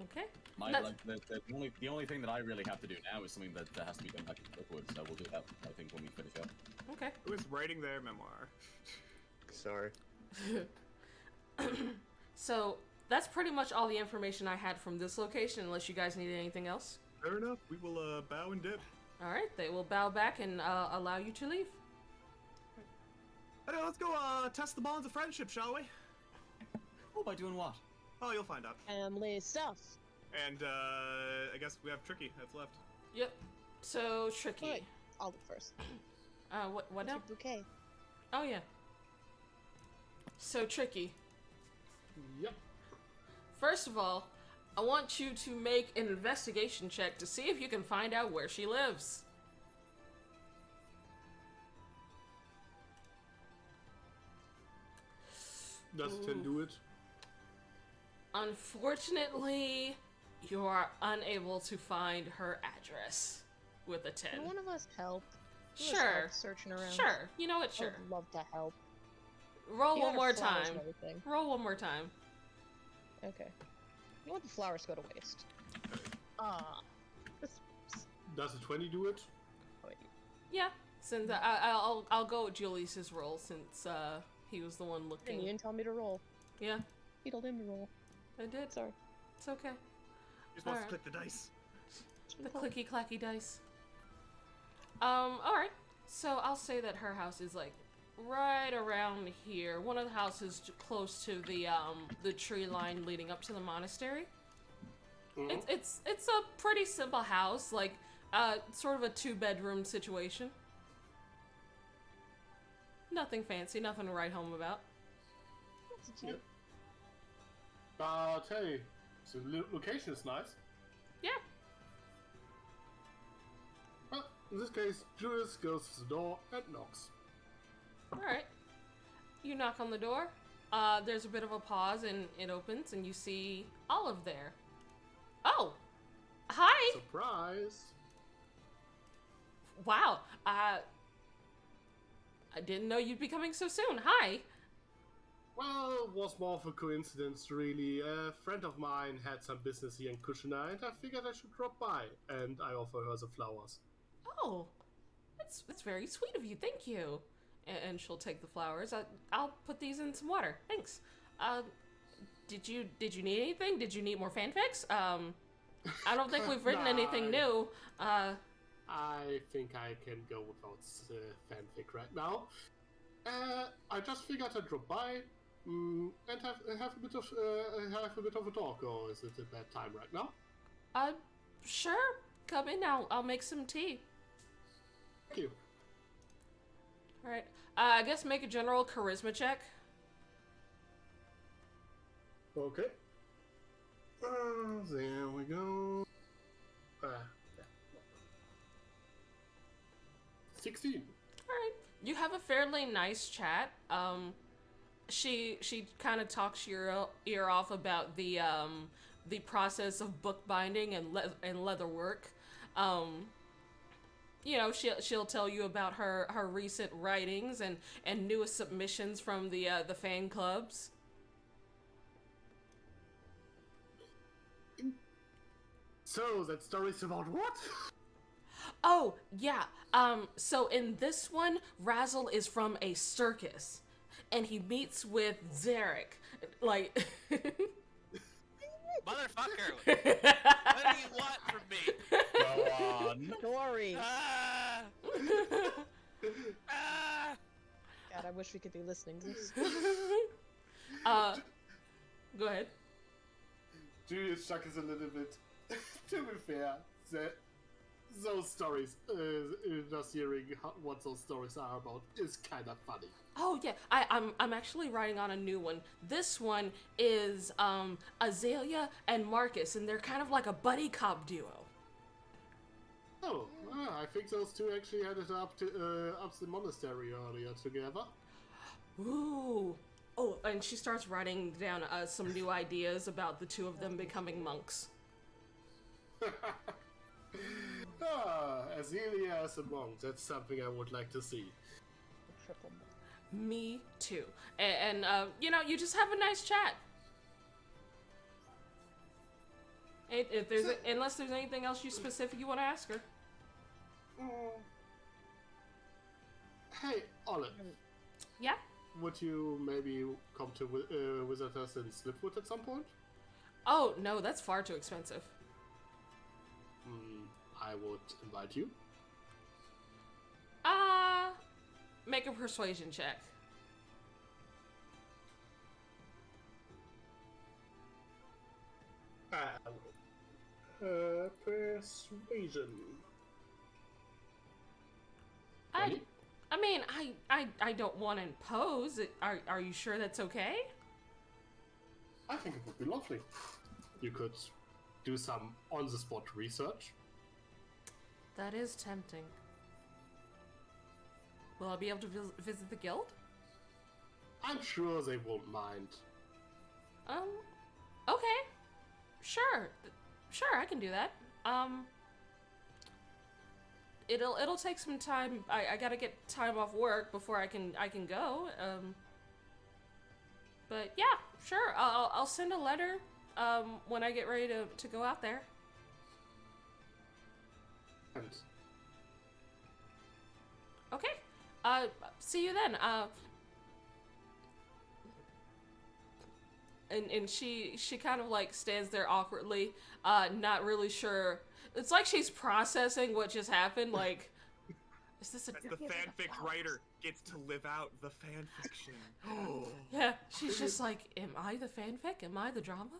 Okay. The only thing that I really have to do now is something that has to be done back in Brookwood, so we'll do that, I think, when we finish up. Okay. Who is writing their memoir? Sorry. So, that's pretty much all the information I had from this location, unless you guys need anything else. Fair enough. We will bow and dip. Alright, they will bow back and allow you to leave. Hey, let's go test the bonds of friendship, shall we? Oh, by doing what? Oh, you'll find out. Family stuff. And I guess we have Tricky that's left. Yep. So, Tricky. Right. I'll look first. What now? Your bouquet. Oh, yeah. So, Tricky. Yep. First of all, I want you to make an investigation check to see if you can find out where she lives. Does 10 do it? Unfortunately, you are unable to find her address with a 10. Can one of us help? Who has Sure. help searching around. Sure. You know what? Sure. I would love to help. Roll You one got more our flowers time. and everything. Roll one more time. Okay. You want the flowers to go to waste. Ah. Does a 20 do it? Oh, wait. Yeah. Since I'll go with Julius's roll since he was the one You looking. didn't tell me to roll. Yeah. You told him to roll. I did. Sorry. It's okay. Just wants Alright. to click the dice. The clicky clacky dice. Alright. So I'll say that her house is like right around here. One of the houses close to the tree line leading up to the monastery. Mhm. It's a pretty simple house, like sort of a 2-bedroom situation. Nothing fancy, nothing to write home about. That's cute. But hey, the location is nice. Yeah. In this case, Julius goes to the door and knocks. Alright. You knock on the door. There's a bit of a pause and it opens and you see Olive there. Oh! Hi! Surprise! Wow. I didn't know you'd be coming so soon. Hi! Well, it was more of a coincidence, really. A friend of mine had some business here in Kushina, and I figured I should drop by, and I offer her the flowers. Oh, that's very sweet of you. Thank you. And she'll take the flowers. I'll put these in some water. Thanks. Did you need anything? Did you need more fanfics? I don't think we've written anything new. I think I can go without fanfic right now. I just figured I'd drop by and have a bit of a talk. Or is it a bad time right now? Sure. Come in. I'll make some tea. Thank you. All right. I guess make a general charisma check. Okay. There we go. 16. All right. You have a fairly nice chat. She kind of talks your ear off about the process of bookbinding and leather work. You know, she'll tell you about her recent writings and newest submissions from the fan clubs. So that story's about what? Oh, yeah. So in this one, Razzle is from a circus, and he meets with Zarek. Like, motherfucker! What do you want from me? Go on. Story. Ah! God, I wish we could be listening to this. Go ahead. Julius chuckles a little bit. To be fair, those stories, just hearing what those stories are about is kind of funny. Oh yeah, I'm actually writing on a new one. This one is Azalea and Marcus, and they're kind of like a buddy cop duo. Oh, I think those two actually headed up the monastery earlier together. Ooh. Oh, and she starts writing down some new ideas about the two of them becoming monks. Azealia as a monk, that's something I would like to see. Triple. Me too. And you know, you just have a nice chat. If there's unless there's anything else you specific you want to ask her. Hey, Olive. Yeah? Would you maybe come to visit us in Slipwood at some point? Oh, no, that's far too expensive. I would invite you. Make a persuasion check. Persuasion. I mean, I don't want to impose. Are you sure that's okay? I think it would be lovely. You could do some on-the-spot research. That is tempting. Will I be able to visit the guild? I'm sure they won't mind. Okay. Sure, I can do that. It'll take some time. I gotta get time off work before I can go. But yeah, sure. I'll send a letter when I get ready to go out there. And Okay. See you then. And she kind of like stands there awkwardly, not really sure. It's like she's processing what just happened. Like, is this a? As the fanfic writer gets to live out the fanfiction. Yeah, she's just like, am I the fanfic? Am I the drama?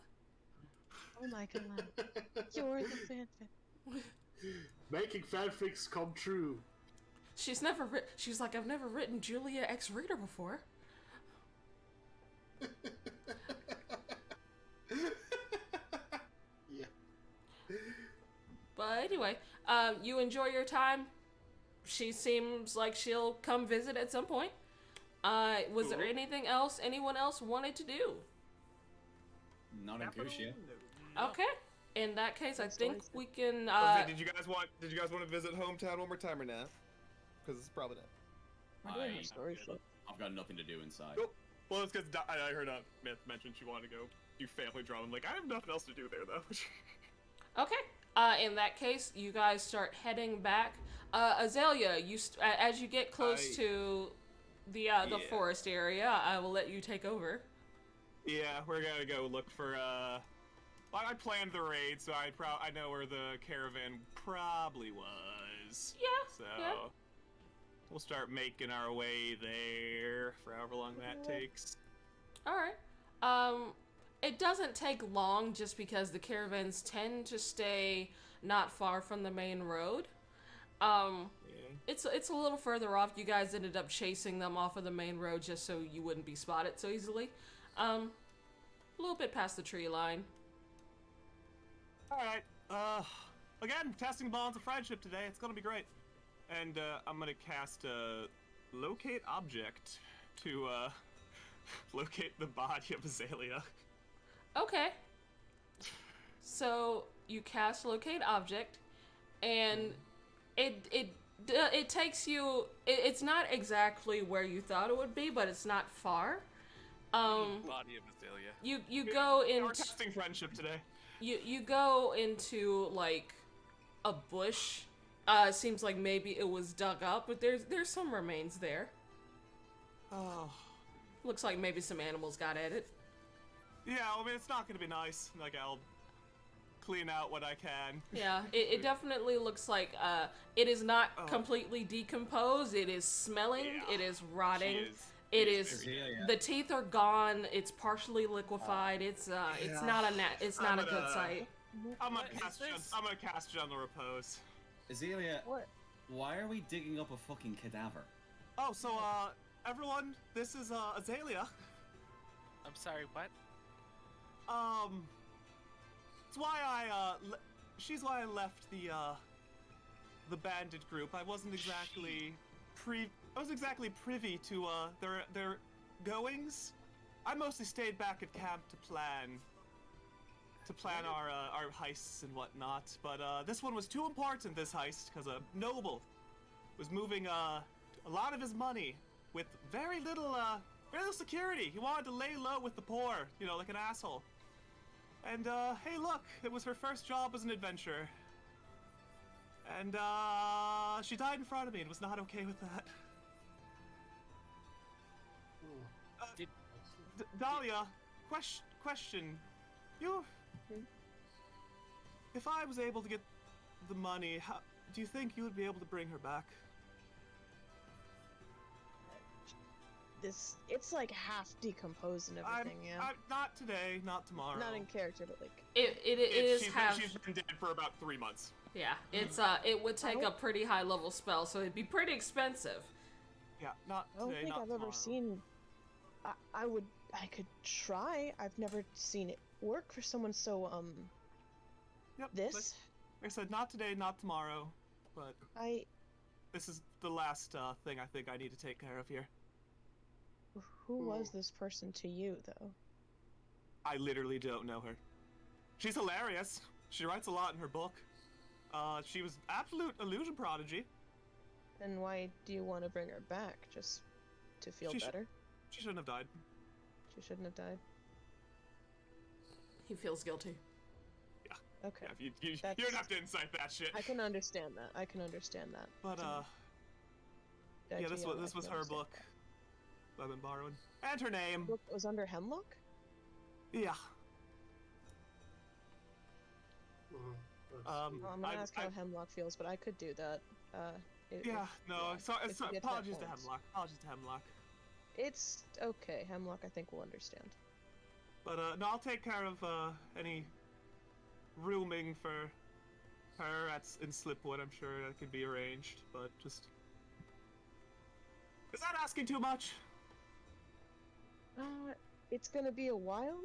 Oh my god. You're the fanfic. making fanfics come true. She's like, I've never written Julia X Reader before. Yeah. But anyway, you enjoy your time. she seems like she'll come visit at some point. Was there anything else anyone else wanted to do? Not in Kushia. No. Okay. In that case, I think we can. Did you guys want to visit hometown one more time or not? Because it's probably not. I've got nothing to do inside. Nope. Well, it's because I heard Myth mention she wanted to go do family drama. I'm like, I have nothing else to do there though. Okay. In that case, you guys start heading back. Azalea, as you get close to the forest area, I will let you take over. Yeah, we're gonna go look for I planned the raid, so I know where the caravan probably was. Yeah. So yeah. we'll start making our way there for however long that takes. All right. It doesn't take long just because the caravans tend to stay not far from the main road. It's a little further off. You guys ended up chasing them off of the main road just so you wouldn't be spotted so easily. A little bit past the tree line. All right. Again, testing bonds of friendship today. It's gonna be great. And I'm gonna cast locate object to locate the body of Azalea. Okay. So you cast locate object, and it takes you. It's not exactly where you thought it would be, but it's not far. Body of Azalea. You go into. We're testing friendship today. You go into like a bush. Seems like maybe it was dug up, but there's some remains there. Oh. Looks like maybe some animals got at it. Yeah, I mean, it's not gonna be nice. Like, I'll clean out what I can. Yeah, it definitely looks like it is not completely decomposed. It is smelling. Yeah. It is rotting. It is. The teeth are gone. It's partially liquefied. It's not a good sight. I'm gonna cast Gentle Repose. Azalea, why are we digging up a fucking cadaver? Oh, so everyone, this is Azalea. I'm sorry, what? It's why she's why I left the bandit group. I wasn't exactly privy to their goings. I mostly stayed back at camp to plan our heists and whatnot. But this one was too important, this heist, because a noble was moving a lot of his money with very little security. He wanted to lay low with the poor, like an asshole. And hey, look, it was her first job as an adventurer. And she died in front of me and was not okay with that. Dahlia, question. If I was able to get the money, do you think you would be able to bring her back? It's like half decomposed and everything, yeah. Not today, not tomorrow. Not in character, but like she's been dead for about 3 months. Yeah, it would take a pretty high level spell, so it'd be pretty expensive. Yeah, not today, not tomorrow. I don't think I've ever seen. I could try. I've never seen it work for someone so Yep, This. Like I said, not today, not tomorrow, but this is the last thing I think I need to take care of here. Who was this person to you, though? I literally don't know her. She's hilarious. She writes a lot in her book. She was absolute illusion prodigy. Then why do you want to bring her back? Just to feel better? She shouldn't have died. She shouldn't have died. He feels guilty. Yeah. Okay. Yeah, you don't have to incite that shit. I can understand that. But yeah, this was her book. I've been borrowing. And her name. The book was under Hemlock? Yeah. I'm gonna ask how Hemlock feels, but I could do that. Apologies to Hemlock. Apologies to Hemlock. It's okay. Hemlock, I think, will understand. But no, I'll take care of any rooming for her in Slipwood. I'm sure that could be arranged, but just is that asking too much? It's gonna be a while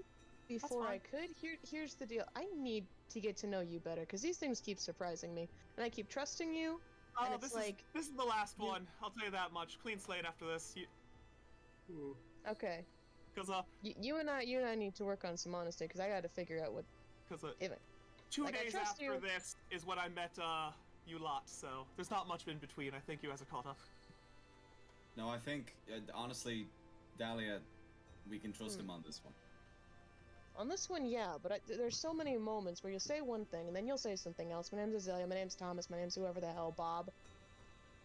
before I could. Here's the deal. I need to get to know you better, because these things keep surprising me. And I keep trusting you, and it's this is the last one. I'll tell you that much. Clean slate after this. Okay. Because you and I need to work on some honesty because I got to figure out what. Because 2 like, days after this is when I met you lot. So there's not much in between. I think you guys are caught up. No, I think honestly, Dahlia, we can trust him on this one. On this one, yeah, but there's so many moments where you'll say one thing and then you'll say something else. My name's Azalea, my name's Thomas, my name's whoever the hell, Bob.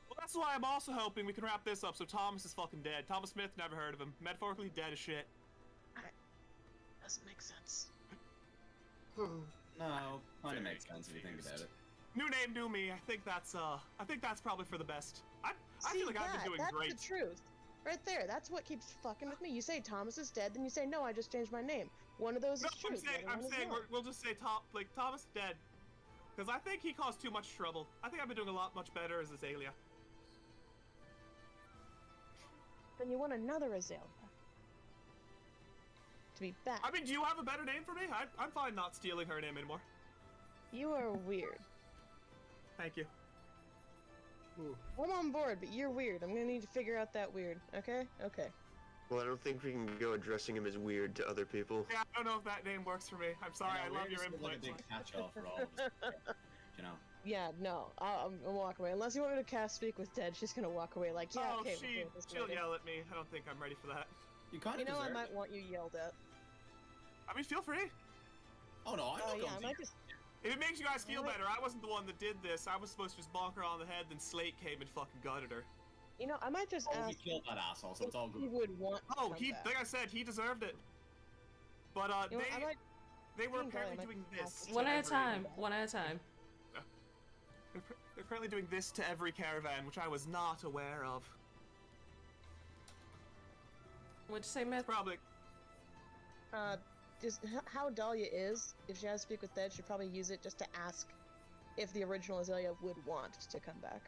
Well, that's why I'm also hoping we can wrap this up so Thomas is fucking dead. Thomas Smith, never heard of him. Metaphorically dead as shit. Doesn't make sense. No, kind of makes sense if you think about it. New name, new me. I think that's probably for the best. I feel like I've been doing great. That's the truth. Right there. That's what keeps fucking with me. You say Thomas is dead, then you say, no, I just changed my name. One of those is true. I'm saying we'll just say Thomas is dead. Because I think he caused too much trouble. I think I've been doing a lot much better as Azalea. Then you want another Azalea. To be back. I mean, do you have a better name for me? I'm fine not stealing her name anymore. You are weird. Thank you. I'm on board, but you're weird. I'm gonna need to figure out that weird, okay? Okay. Well, I don't think we can go addressing him as weird to other people. Yeah, I don't know if that name works for me. I'm sorry, I love your input. Like a big catch-all for all of us, you know. Yeah, no, I'll walk away. Unless you want me to cast Speak with Dead, she's gonna walk away like, yeah, okay. She'll yell at me. I don't think I'm ready for that. You kind of I might want you yelled at. I mean, feel free. Oh no, I'm not going to. If it makes you guys feel better, I wasn't the one that did this. I was supposed to just bonk her on the head, then Slate came and fucking gutted her. You know, I might just ask. We killed that asshole, so it's all good. He would want. Like I said, he deserved it. But they were apparently doing this. One at a time. One at a time. They're apparently doing this to every caravan, which I was not aware of. What'd you say, Myth? Probably. Just how Dahlia is, if she has to Speak with Dead, she'd probably use it just to ask if the original Azalea would want to come back.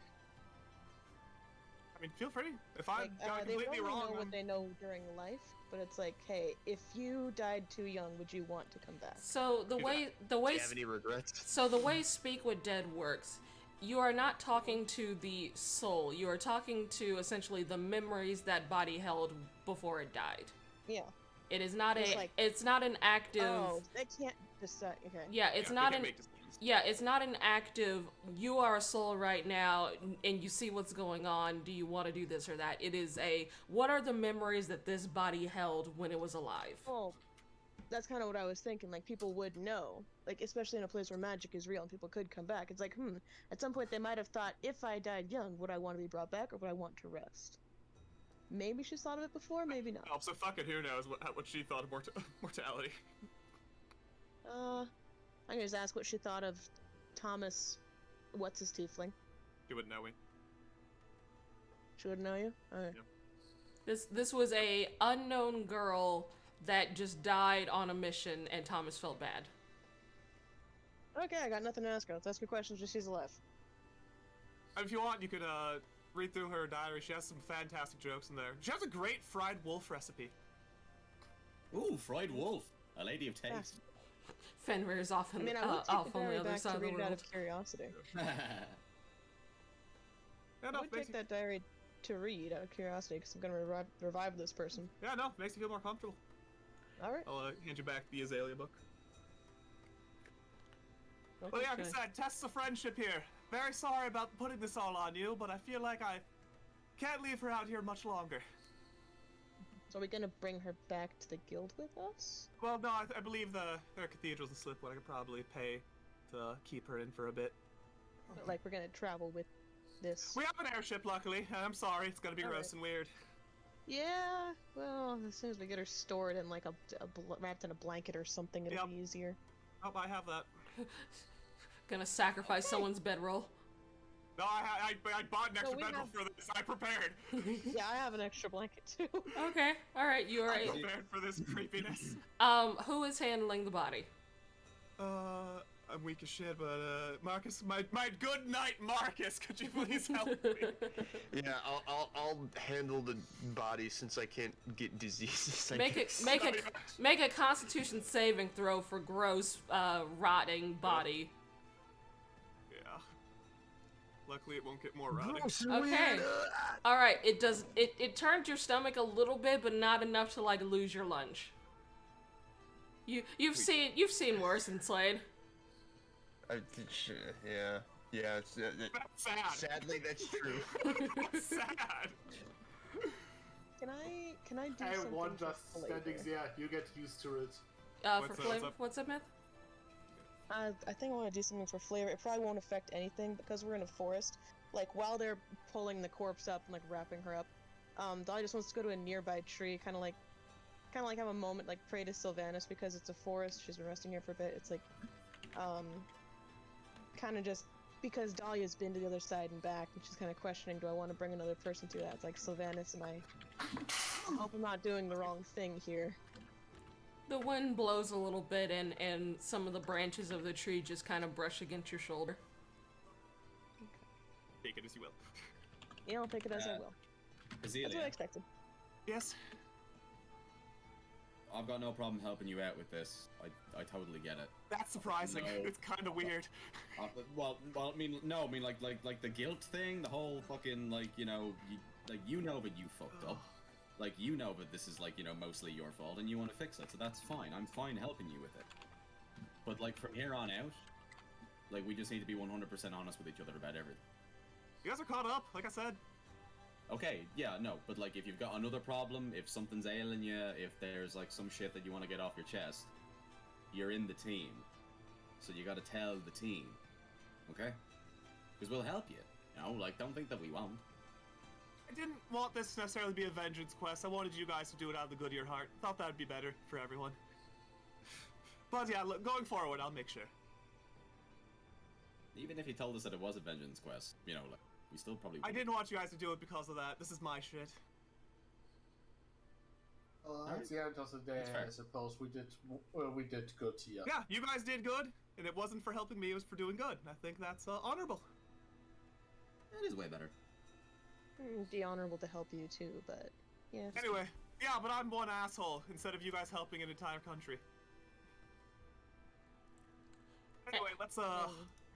I mean, feel free. If I'm completely wrong, know what they know during life, but it's like, hey, if you died too young, would you want to come back? So the way Do you have any regrets? So the way Speak with Dead works, you are not talking to the soul. You are talking to essentially the memories that body held before it died. Yeah. It is not it's not an active. Oh, they can't decide. Okay. Yeah, it's not an. Yeah, it's not an active. You are a soul right now, and you see what's going on. Do you want to do this or that? It is a. What are the memories that this body held when it was alive? Well, that's kind of what I was thinking. Like people would know, like especially in a place where magic is real and people could come back. It's like, at some point they might have thought, if I died young, would I want to be brought back or would I want to rest? Maybe she's thought of it before, maybe not. Oh, so fucking who knows what she thought of mortality. I'm gonna just ask what she thought of Thomas. What's his tiefling? She wouldn't know me. She wouldn't know you? Alright. Yep. This was a unknown girl that just died on a mission, and Thomas felt bad. Okay, I got nothing to ask her. Let's ask her questions when she's alive. If you want, you could read through her diary. She has some fantastic jokes in there. She has a great fried wolf recipe. Ooh, fried wolf. A lady of taste. Fenrir is off on, I on the other side of the world. Out of curiosity. I would take that diary to read out of curiosity because I'm going to revive this person. Yeah, no, makes you feel more comfortable. Alright. I'll hand you back the Azalea book. Okay, well, yeah, like I said, tests of friendship here. Very sorry about putting this all on you, but I feel like I can't leave her out here much longer. So are we gonna bring her back to the guild with us? Well, no, I believe her cathedral's a slip what I could probably pay to keep her in for a bit. But, like, we're gonna travel with this. We have an airship, luckily. I'm sorry, it's gonna be gross and weird. Yeah, well, as soon as we get her stored in, like, wrapped in a blanket or something, it'll be easier. Oh, I have that. Gonna sacrifice someone's bedroll. No, I bought an extra bedroll for this. I prepared. Yeah, I have an extra blanket too. Okay, all right, you are. I'm prepared for this creepiness. Who is handling the body? I'm weak as shit, but Marcus, my good night, Marcus. Could you please help me? Yeah, I'll handle the body since I can't get diseases. Make a Constitution saving throw for gross, rotting body. Luckily, it won't get more rotting. Okay. All right. It turns your stomach a little bit, but not enough to like lose your lunch. You've seen worse in Slade. Yeah. It's, That's sad. sadly, that's true. That's sad. Can I do I something want for just flavor? standing there. You get used to it. For flavor, what's up, Myth? I think I want to do something for flavor. It probably won't affect anything because we're in a forest. Like while they're pulling the corpse up and like wrapping her up, Dolly just wants to go to a nearby tree, kind of like have a moment, like pray to Sylvanas because it's a forest. She's been resting here for a bit. It's like, kind of just because Dahlia's been to the other side and back, and she's kind of questioning, do I want to bring another person to that? It's like, Sylvanas, I hope I'm not doing the wrong thing here. The wind blows a little bit, and some of the branches of the tree just kind of brush against your shoulder. Take it as you will. Yeah, I'll take it as I will. That's what I expected. Yes. I've got no problem helping you out with this. I totally get it. That's surprising. No. It's kind of weird. Well, I mean, no, I mean, like the guilt thing, the whole fucking, like, you know, that you fucked up. Like, you know that this is, like, you know, mostly your fault, and you want to fix it, so that's fine. I'm fine helping you with it. But, like, from here on out, like, we just need to be 100% honest with each other about everything. You guys are caught up, like I said. Okay, yeah, no, but, like, if you've got another problem, if something's ailing you, if there's, like, some shit that you want to get off your chest, you're in the team. So you gotta tell the team, okay? Because we'll help you, you know? Like, don't think that we won't. I didn't want this to necessarily be a vengeance quest. I wanted you guys to do it out of the good of your heart. Thought that'd be better for everyone. But yeah, look, going forward, I'll make sure. Even if you told us that it was a vengeance quest, you know, like, we still probably I would. didn't want you guys to do it because of that. This is my shit. At the end of the day, I suppose we did good here. Yeah, you guys did good, and it wasn't for helping me, it was for doing good. And I think that's honorable. That is way better. It'd be honorable to help you too, but yeah. Anyway, yeah, but I'm one asshole instead of you guys helping an entire country. Anyway, let's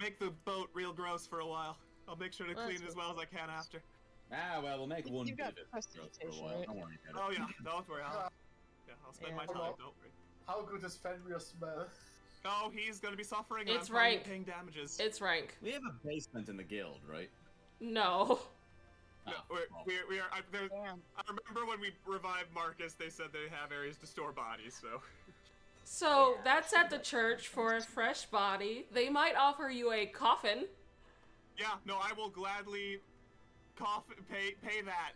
make the boat real gross for a while. I'll make sure to clean it as well as I can after. Ah, well, we'll make one You've bit got of it prestidigitation, for a while. right? Don't worry about it. Oh yeah, don't worry. I'll spend my time. Don't worry. How good is Fenrir smell? Oh, he's gonna be suffering. It's and I'm rank. paying damages. It's rank. We have a basement in the guild, right? No. No, we are. I remember when we revived Marcus, they said they have areas to store bodies. So that's at the church for a fresh body. They might offer you a coffin. Yeah, no, I will gladly pay that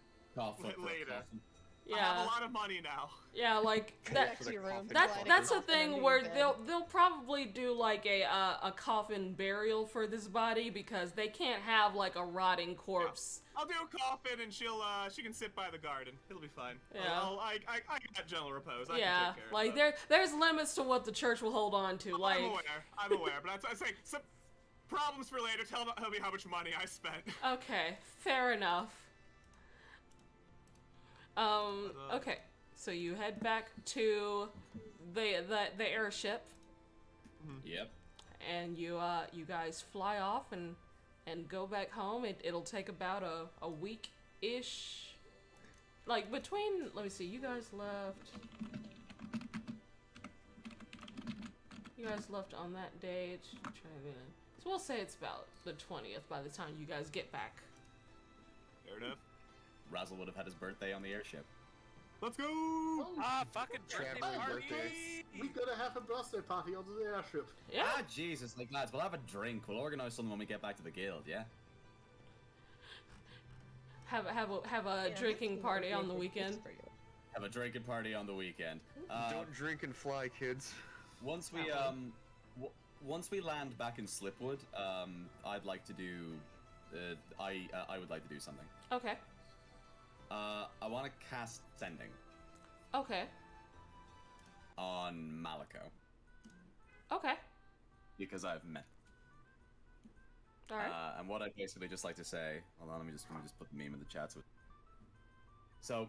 later. Yeah. I have a lot of money now. Yeah, like Back to your room. that's a thing where they'll probably do like a coffin burial for this body because they can't have like a rotting corpse. Yeah. I'll do a coffin and she can sit by the garden. It'll be fine. Yeah. I got gentle repose. I Yeah, can take care like of it. there's limits to what the church will hold on to. Like I'm aware, but I say some problems for later. Tell me how much money I spent. Okay, fair enough. Okay, so you head back to the airship. Yep. And you guys fly off and go back home. It'll take about a week-ish. Like between, let me see, you guys left on that date. So we'll say it's about the 20th by the time you guys get back. Fair enough. Razzle would have had his birthday on the airship. Let's go! Fucking birthday party! We gotta have a birthday party on the airship. Yeah. Ah, Jesus, like, lads, we'll have a drink. We'll organize something when we get back to the guild, yeah? Have a drinking party on the weekend. Have a drinking party on the weekend. Don't drink and fly, kids. Once we land back in Slipwood, I'd like to do. I would like to do something. Okay. I want to cast Sending. Okay. On Malico. Okay. Because I've met. Alright. And what I'd basically just like to say, hold on, let me just put the meme in the chat. So,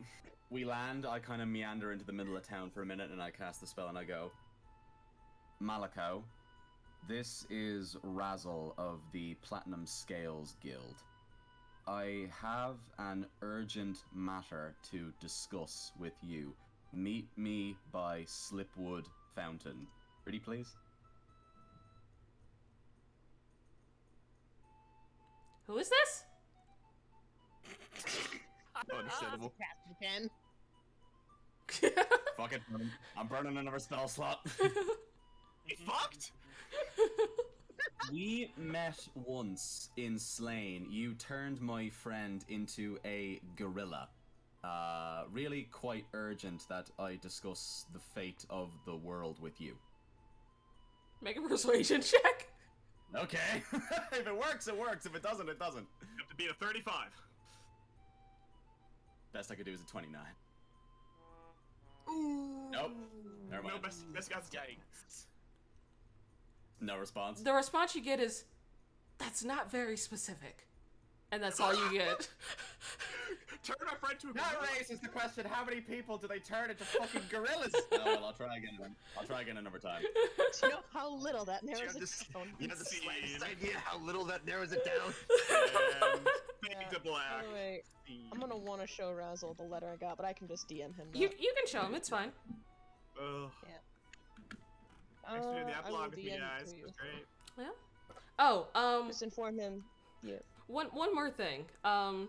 we land, I kind of meander into the middle of town for a minute, and I cast the spell, and I go, Malico, This is Razzle of the Platinum Scales Guild. I have an urgent matter to discuss with you. Meet me by Slipwood Fountain. Pretty please? Who is this? Understandable. Pen. Fuck it, I'm burning another spell slot. You fucked? We met once in Slain. You turned my friend into a gorilla. Really quite urgent that I discuss the fate of the world with you. Make a persuasion check. Okay. If it works, it works. If it doesn't, it doesn't. You have to beat a 35. Best I could do is a 29. Ooh. Nope. Never mind. No, best guy's Yikes. No response. The response you get is, "That's not very specific," and that's all you get. Turn my friend to a That gorilla. raises the question: how many people do they turn into fucking gorillas? Oh well, I'll try again. I'll try again another time. Do you know how little that narrows it down? You have the See. slightest idea how little that narrows it down? And fade Yeah. to black. By the way, I'm gonna want to show Razzle the letter I got, but I can just DM him. You can show him. It's fine. Ugh. I Thanks for doing the will epilogue with me, DM it guys. to It you. was great. Well. Oh. Just inform him. Yeah. One more thing. I'll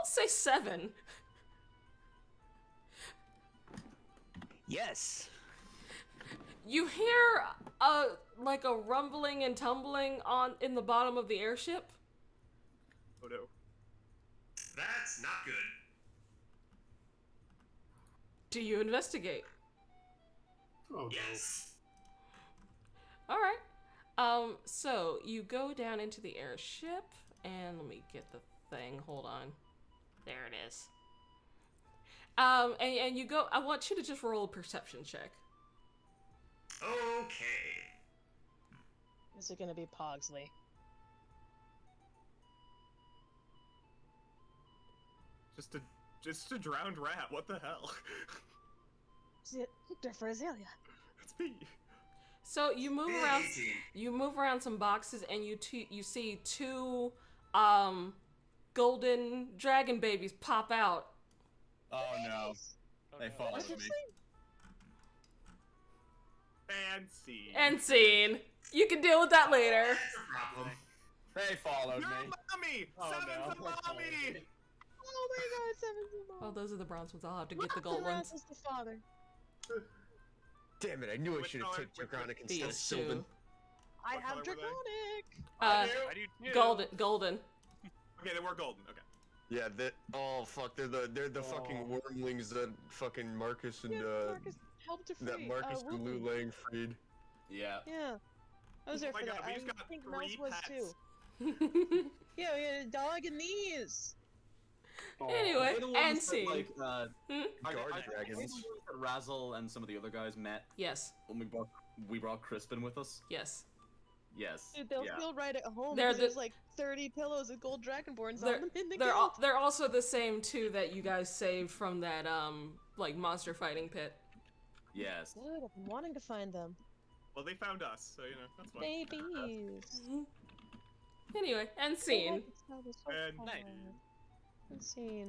say 7. Yes. You hear like a rumbling and tumbling in the bottom of the airship. Oh no. That's not good. Do you investigate? Oh, Yes. All right. So you go down into the airship, and let me get the thing. Hold on. There it is. And you go. I want you to just roll a perception check. Okay. Is it gonna be Pogsley? Just a drowned rat. What the hell? Is it Victor for Azalea? It's me. So you move around. You move around some boxes, and you see 2 golden dragon babies pop out. Oh no, Oh, they no. followed What's me. this And see. End scene. You can deal with that later. That's a problem. They followed Your me. mommy! Oh, Seven's no. a mommy! Oh my god, Seven's the mom. Oh, those are the bronze ones. I'll have to get the gold Raz ones. is the father. Damn it, I knew I Which should have color? taken Draconic instead of These Sylvan. 2. I What have color were they? Draconic! Uh, I do too. golden. Okay, they were golden. Okay. Yeah, oh fuck, they're the fucking wormlings that fucking Marcus and Yeah, Marcus helped to free. that Marcus and Lou Woodley. Lang freed. Yeah. Yeah. I was there Oh my for god, that. we I just got think 3 Mouse was pets. too. Yeah, we had a dog and these. Anyway, They're the ones end that, scene. like, Hmm? Guard are dragons. they the ones that Razzle and some of the other guys met Yes. when we brought Crispin with us. Yes. Yes. Dude, they'll yeah. feel right at home. They're because the- there's like 30 pillows with gold dragonborns They're on them in the they're guild. they're also the same 2 that you guys saved from that like monster fighting pit. Yes. Good, I've been wanting to find them. Well, they found us, so you know that's fine. Babies. Anyway, end scene. Oh, And night. Scene.